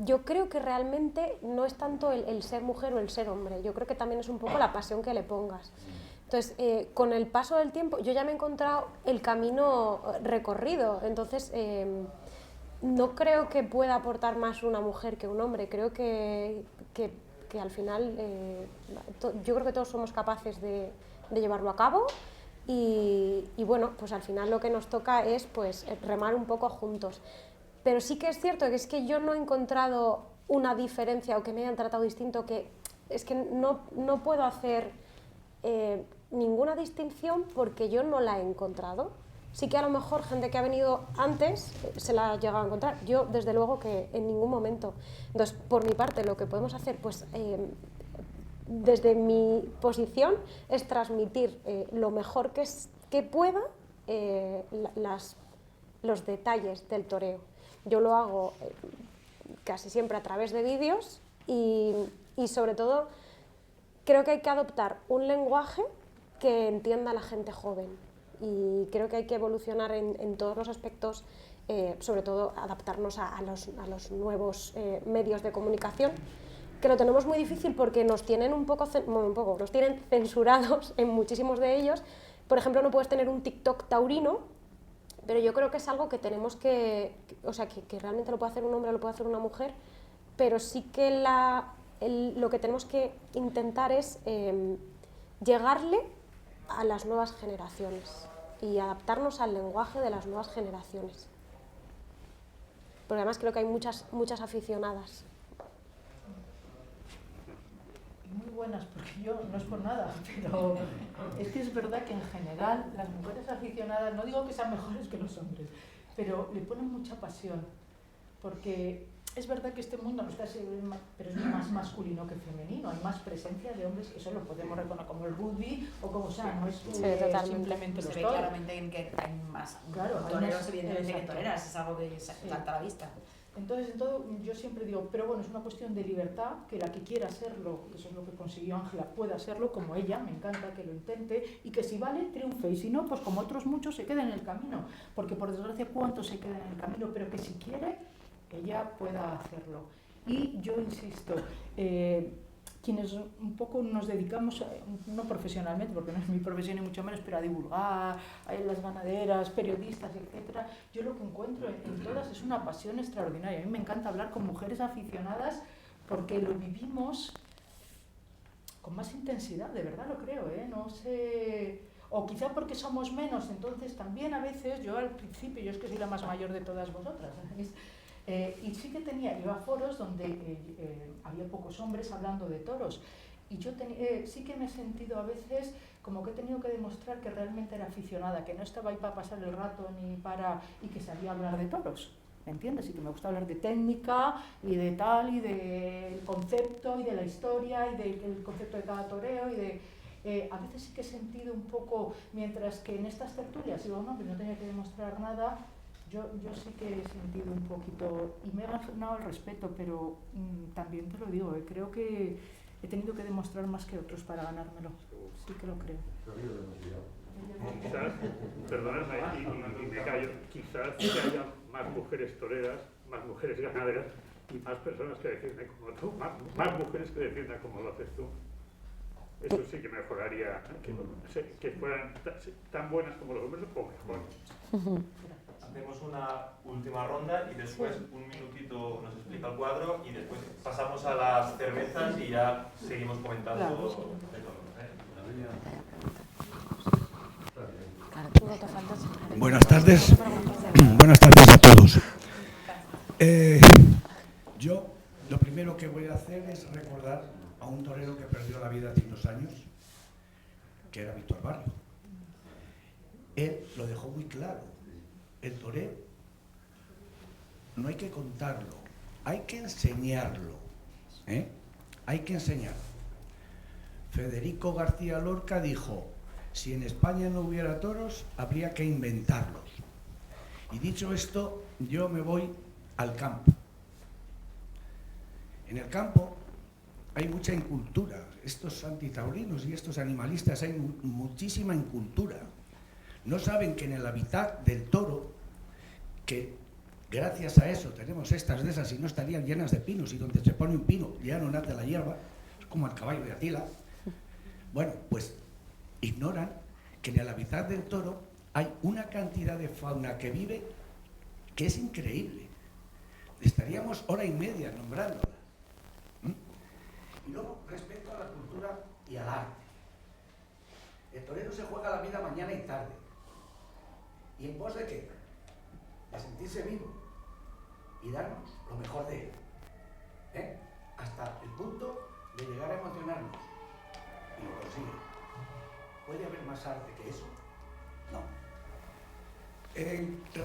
yo creo que realmente no es tanto el ser mujer o el ser hombre, yo creo que también es un poco la pasión que le pongas. Entonces, con el paso del tiempo, yo ya me he encontrado el camino recorrido, entonces no creo que pueda aportar más una mujer que un hombre, creo que al final yo creo que todos somos capaces de llevarlo a cabo y bueno, pues al final lo que nos toca es pues remar un poco juntos. Pero sí que es cierto que es que yo no he encontrado una diferencia o que me hayan tratado distinto, que es que no puedo hacer ninguna distinción porque yo no la he encontrado. Sí que a lo mejor gente que ha venido antes se la ha llegado a encontrar. Yo, desde luego, que en ningún momento. Entonces, por mi parte, lo que podemos hacer, pues, desde mi posición, es transmitir lo mejor que pueda los detalles del toreo. Yo lo hago casi siempre a través de vídeos y Y sobre todo, creo que hay que adoptar un lenguaje que entienda a la gente joven. Y creo que hay que evolucionar en todos los aspectos, sobre todo adaptarnos a los nuevos medios de comunicación, que lo tenemos muy difícil porque nos tienen nos tienen censurados en muchísimos de ellos. Por ejemplo, no puedes tener un TikTok taurino, pero yo creo que es algo que tenemos que realmente lo puede hacer un hombre o lo puede hacer una mujer, pero sí que lo que tenemos que intentar es llegarle a las nuevas generaciones y adaptarnos al lenguaje de las nuevas generaciones. Porque además creo que hay muchas aficionadas. Muy buenas, porque yo, no es por nada, pero es que es verdad que en general las mujeres aficionadas, no digo que sean mejores que los hombres, pero le ponen mucha pasión, porque es verdad que este mundo no está así, pero es más masculino que femenino, hay más presencia de hombres, eso lo podemos reconocer como el rugby o como sea, no es simplemente los toros. Se ve claramente en que hay más toreros, evidentemente, que toreras, es algo que salta a la vista. Entonces, en todo, yo siempre digo, pero bueno, es una cuestión de libertad, que la que quiera hacerlo, eso es lo que consiguió Ángela, pueda hacerlo como ella, me encanta que lo intente, y que si vale, triunfe, y si no, pues como otros muchos se queden en el camino, porque por desgracia cuántos se quedan en el camino, pero que si quiere, ella pueda hacerlo. Y yo insisto, quienes un poco nos dedicamos, no profesionalmente, porque no es mi profesión ni mucho menos, pero a divulgar, a las ganaderas, periodistas, etcétera, yo lo que encuentro en todas es una pasión extraordinaria. A mí me encanta hablar con mujeres aficionadas porque lo vivimos con más intensidad, de verdad lo creo, no sé, o quizá porque somos menos, entonces también a veces, yo al principio, yo es que soy la más mayor de todas vosotras, y sí que iba a foros donde había pocos hombres hablando de toros, y yo sí que me he sentido a veces como que he tenido que demostrar que realmente era aficionada, que no estaba ahí para pasar el rato y que sabía hablar de toros, ¿me entiendes? Y que me gusta hablar de técnica y de tal, y del concepto y de la historia y del concepto de cada toreo a veces sí que he sentido un poco, mientras que en estas tertulias iba un hombre y no tenía que demostrar nada, yo sí que he sentido un poquito, y me he ganado el respeto, pero también te lo digo, creo que he tenido que demostrar más que otros para ganármelo, sí que lo creo. Quizás, perdonadme, y me callo, quizás que haya más mujeres toreras, más mujeres ganaderas y más personas que defiendan como tú, más mujeres que defiendan como lo haces tú. Eso sí que mejoraría, que fueran tan buenas como los hombres o mejores. Hacemos una última ronda y después un minutito nos explica el cuadro y después pasamos a las cervezas y ya seguimos comentando de todo. Buenas tardes. Buenas tardes a todos. Yo lo primero que voy a hacer es recordar a un torero que perdió la vida hace unos años, que era Víctor Barrio. Él lo dejó muy claro. El toreo no hay que contarlo, hay que enseñarlo, hay que enseñarlo. Federico García Lorca dijo, si en España no hubiera toros, habría que inventarlos. Y dicho esto, yo me voy al campo. En el campo hay mucha incultura, estos antitaurinos y estos animalistas, hay muchísima incultura. No saben que en el hábitat del toro, que gracias a eso tenemos estas de esas y no estarían llenas de pinos, y donde se pone un pino ya no nace la hierba, es como el caballo de Atila. Bueno, pues ignoran que en el hábitat del toro hay una cantidad de fauna que vive que es increíble. Estaríamos hora y media nombrándola. Y luego, respecto a la cultura y al arte. El torero se juega la vida mañana y tarde. ¿Y en pos de qué? De sentirse vivo y darnos lo mejor de él. Hasta el punto de llegar a emocionarnos. Y lo consigue. ¿Puede haber más arte que eso? No.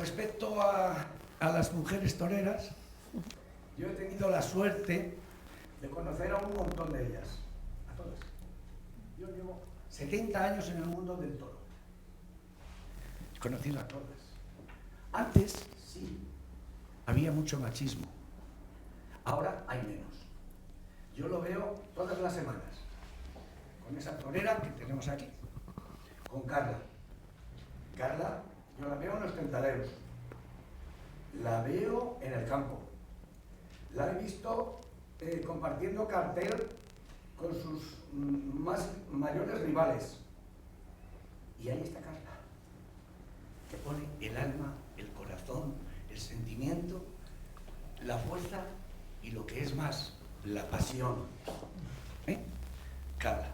Respecto a las mujeres toreras, yo he tenido la suerte de conocer a un montón de ellas. A todas. Yo llevo 70 años en el mundo del toro. He conocido a todas. Antes, sí, había mucho machismo. Ahora hay menos. Yo lo veo todas las semanas, con esa torera que tenemos aquí, con Carla. Carla, yo la veo en los tentaderos, la veo en el campo, la he visto compartiendo cartel con sus mayores rivales. Y ahí está Carla, que pone el alma, el corazón, el sentimiento, la fuerza y lo que es más, la pasión. Carla.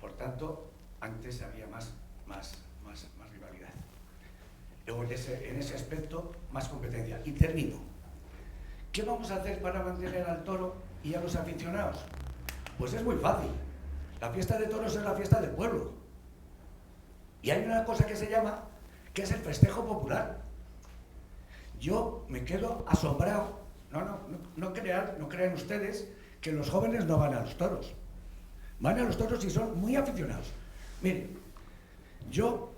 Por tanto, antes había más rivalidad. Luego en ese aspecto, más competencia. Y termino. ¿Qué vamos a hacer para mantener al toro y a los aficionados? Pues es muy fácil. La fiesta de toros es la fiesta del pueblo. Y hay una cosa que se llama, que es el festejo popular. Yo me quedo asombrado. No crean ustedes que los jóvenes no van a los toros. Van a los toros y son muy aficionados. Miren, yo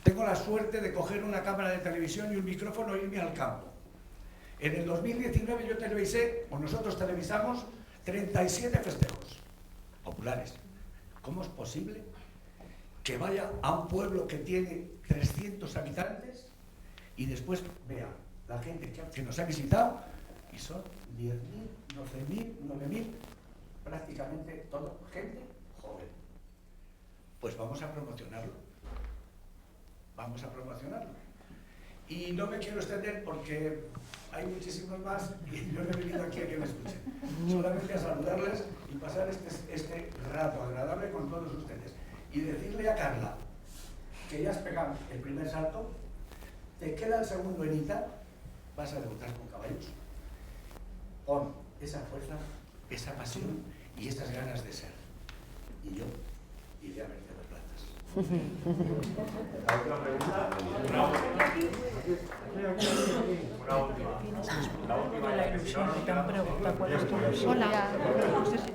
tengo la suerte de coger una cámara de televisión y un micrófono e irme al campo. En el 2019 yo televisé, o nosotros televisamos, 37 festejos populares. ¿Cómo es posible que vaya a un pueblo que tiene 300 habitantes y después vea la gente que nos ha visitado y son 10.000, 12.000, 9.000, prácticamente toda gente joven? Pues vamos a promocionarlo. Vamos a promocionarlo. Y no me quiero extender porque hay muchísimos más y yo no he venido aquí a que me escuchen. Solamente a saludarles y pasar este rato agradable con todos ustedes. Y decirle a Carla que ya has pegado el primer salto, te queda el segundo en Ita, vas a debutar con caballos. Pon esa fuerza, esa pasión y estas ganas de ser. Y yo iré a verte las plantas. ¿La otra pregunta? Una última. La última La ilusión que te han preguntado cuál es tu ilusión. Hola,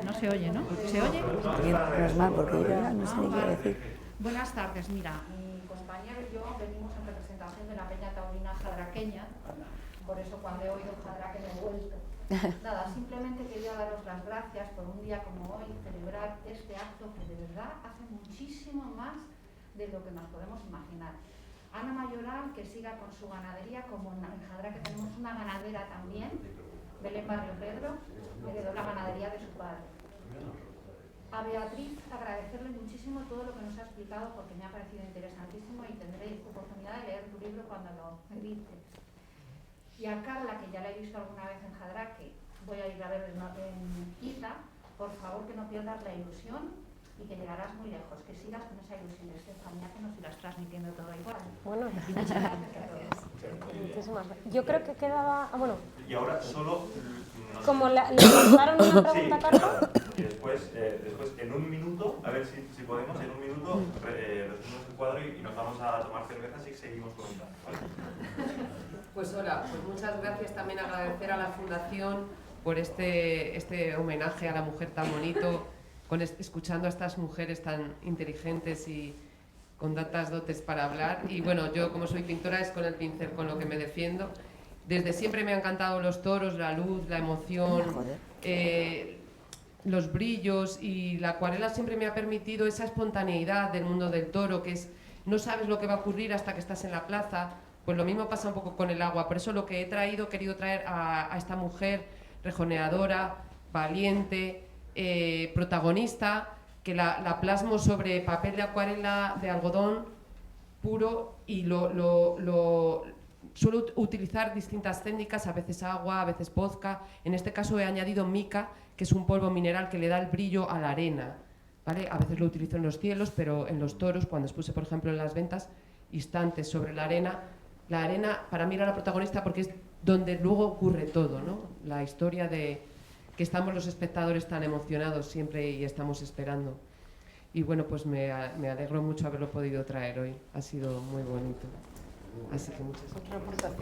no se oye, ¿no? ¿Se oye? Menos mal, porque yo ya no sé ni qué decir. Buenas tardes, mira, mi compañero y yo venimos en representación de la Peña Taurina Jadraqueña, por eso cuando he oído Jadraque me he vuelto. Nada, simplemente quería daros las gracias por un día como hoy, celebrar este acto que de verdad hace muchísimo más de lo que nos podemos imaginar. Ana Mayoral, que siga con su ganadería, como en Jadraque tenemos una ganadera también, Belén Barrio Pedro, heredó la ganadería de su padre. A Beatriz, agradecerle muchísimo todo lo que nos ha explicado porque me ha parecido interesantísimo y tendréis oportunidad de leer tu libro cuando lo edites. Y a Carla, que ya la he visto alguna vez en Jadraque, voy a ir a ver en Ita, por favor que no pierdas la ilusión y que llegarás muy lejos, que sigas con esa ilusión, Estefanía, que nos irás transmitiendo todo igual. Bueno, muchas gracias. Muchísimas gracias. Yo creo que quedaba... Y ahora solo... Como le mandaron una pregunta a Carla. Y después, en un minuto, a ver si podemos, en un minuto resumimos el cuadro y nos vamos a tomar cervezas y seguimos comentando. ¿Vale? Pues hola, pues muchas gracias, también agradecer a la Fundación por este homenaje a la mujer tan bonito, escuchando a estas mujeres tan inteligentes y con tantas dotes para hablar. Y bueno, yo como soy pintora es con el pincel con lo que me defiendo. Desde siempre me han encantado los toros, la luz, la emoción, los brillos, y la acuarela siempre me ha permitido esa espontaneidad del mundo del toro, que es no sabes lo que va a ocurrir hasta que estás en la plaza. Pues lo mismo pasa un poco con el agua. Por eso lo que he querido traer a esta mujer rejoneadora, valiente, protagonista, que la plasmo sobre papel de acuarela de algodón puro y suelo utilizar distintas técnicas, a veces agua, a veces vodka. En este caso he añadido mica, que es un polvo mineral que le da el brillo a la arena, ¿vale? A veces lo utilizo en los cielos, pero en los toros, cuando expuse por ejemplo en las ventas, instantes sobre la arena para mí era la protagonista porque es donde luego ocurre todo, ¿no? La historia de que estamos los espectadores tan emocionados siempre y estamos esperando. Y bueno, pues me alegro mucho haberlo podido traer hoy. Ha sido muy bonito. Así que muchas gracias.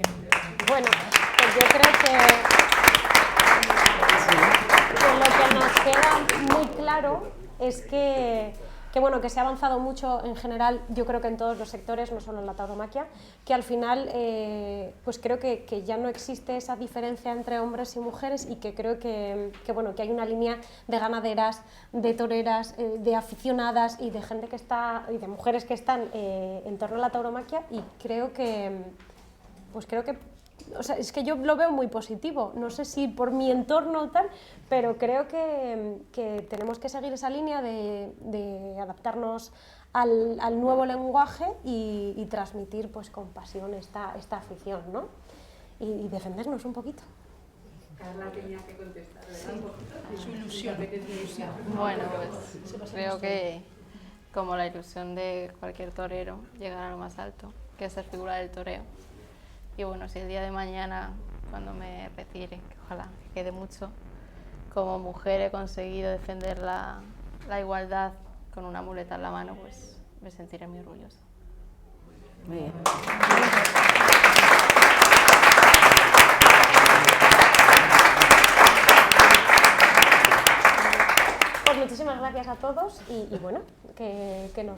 Bueno, pues yo creo que lo que nos queda muy claro es que bueno, que se ha avanzado mucho en general, yo creo que en todos los sectores, no solo en la tauromaquia, que al final pues creo que ya no existe esa diferencia entre hombres y mujeres, y que creo que bueno, que hay una línea de ganaderas, de toreras, de aficionadas y de gente que está, y de mujeres que están en torno a la tauromaquia, y creo que o sea, es que yo lo veo muy positivo, no sé si por mi entorno o tal, pero creo que tenemos que seguir esa línea de adaptarnos al nuevo lenguaje y transmitir pues con pasión esta afición, ¿no? Y defendernos un poquito. Carla tenía que contestar, ¿verdad? Sí. Su ilusión. Bueno, pues creo que como la ilusión de cualquier torero, llegar a lo más alto, que es ser figura del toreo. Y bueno, si el día de mañana, cuando me retire, que ojalá quede mucho, como mujer he conseguido defender la igualdad con una muleta en la mano, pues me sentiré muy orgullosa. Muy bien. Pues muchísimas gracias a todos y bueno, que nos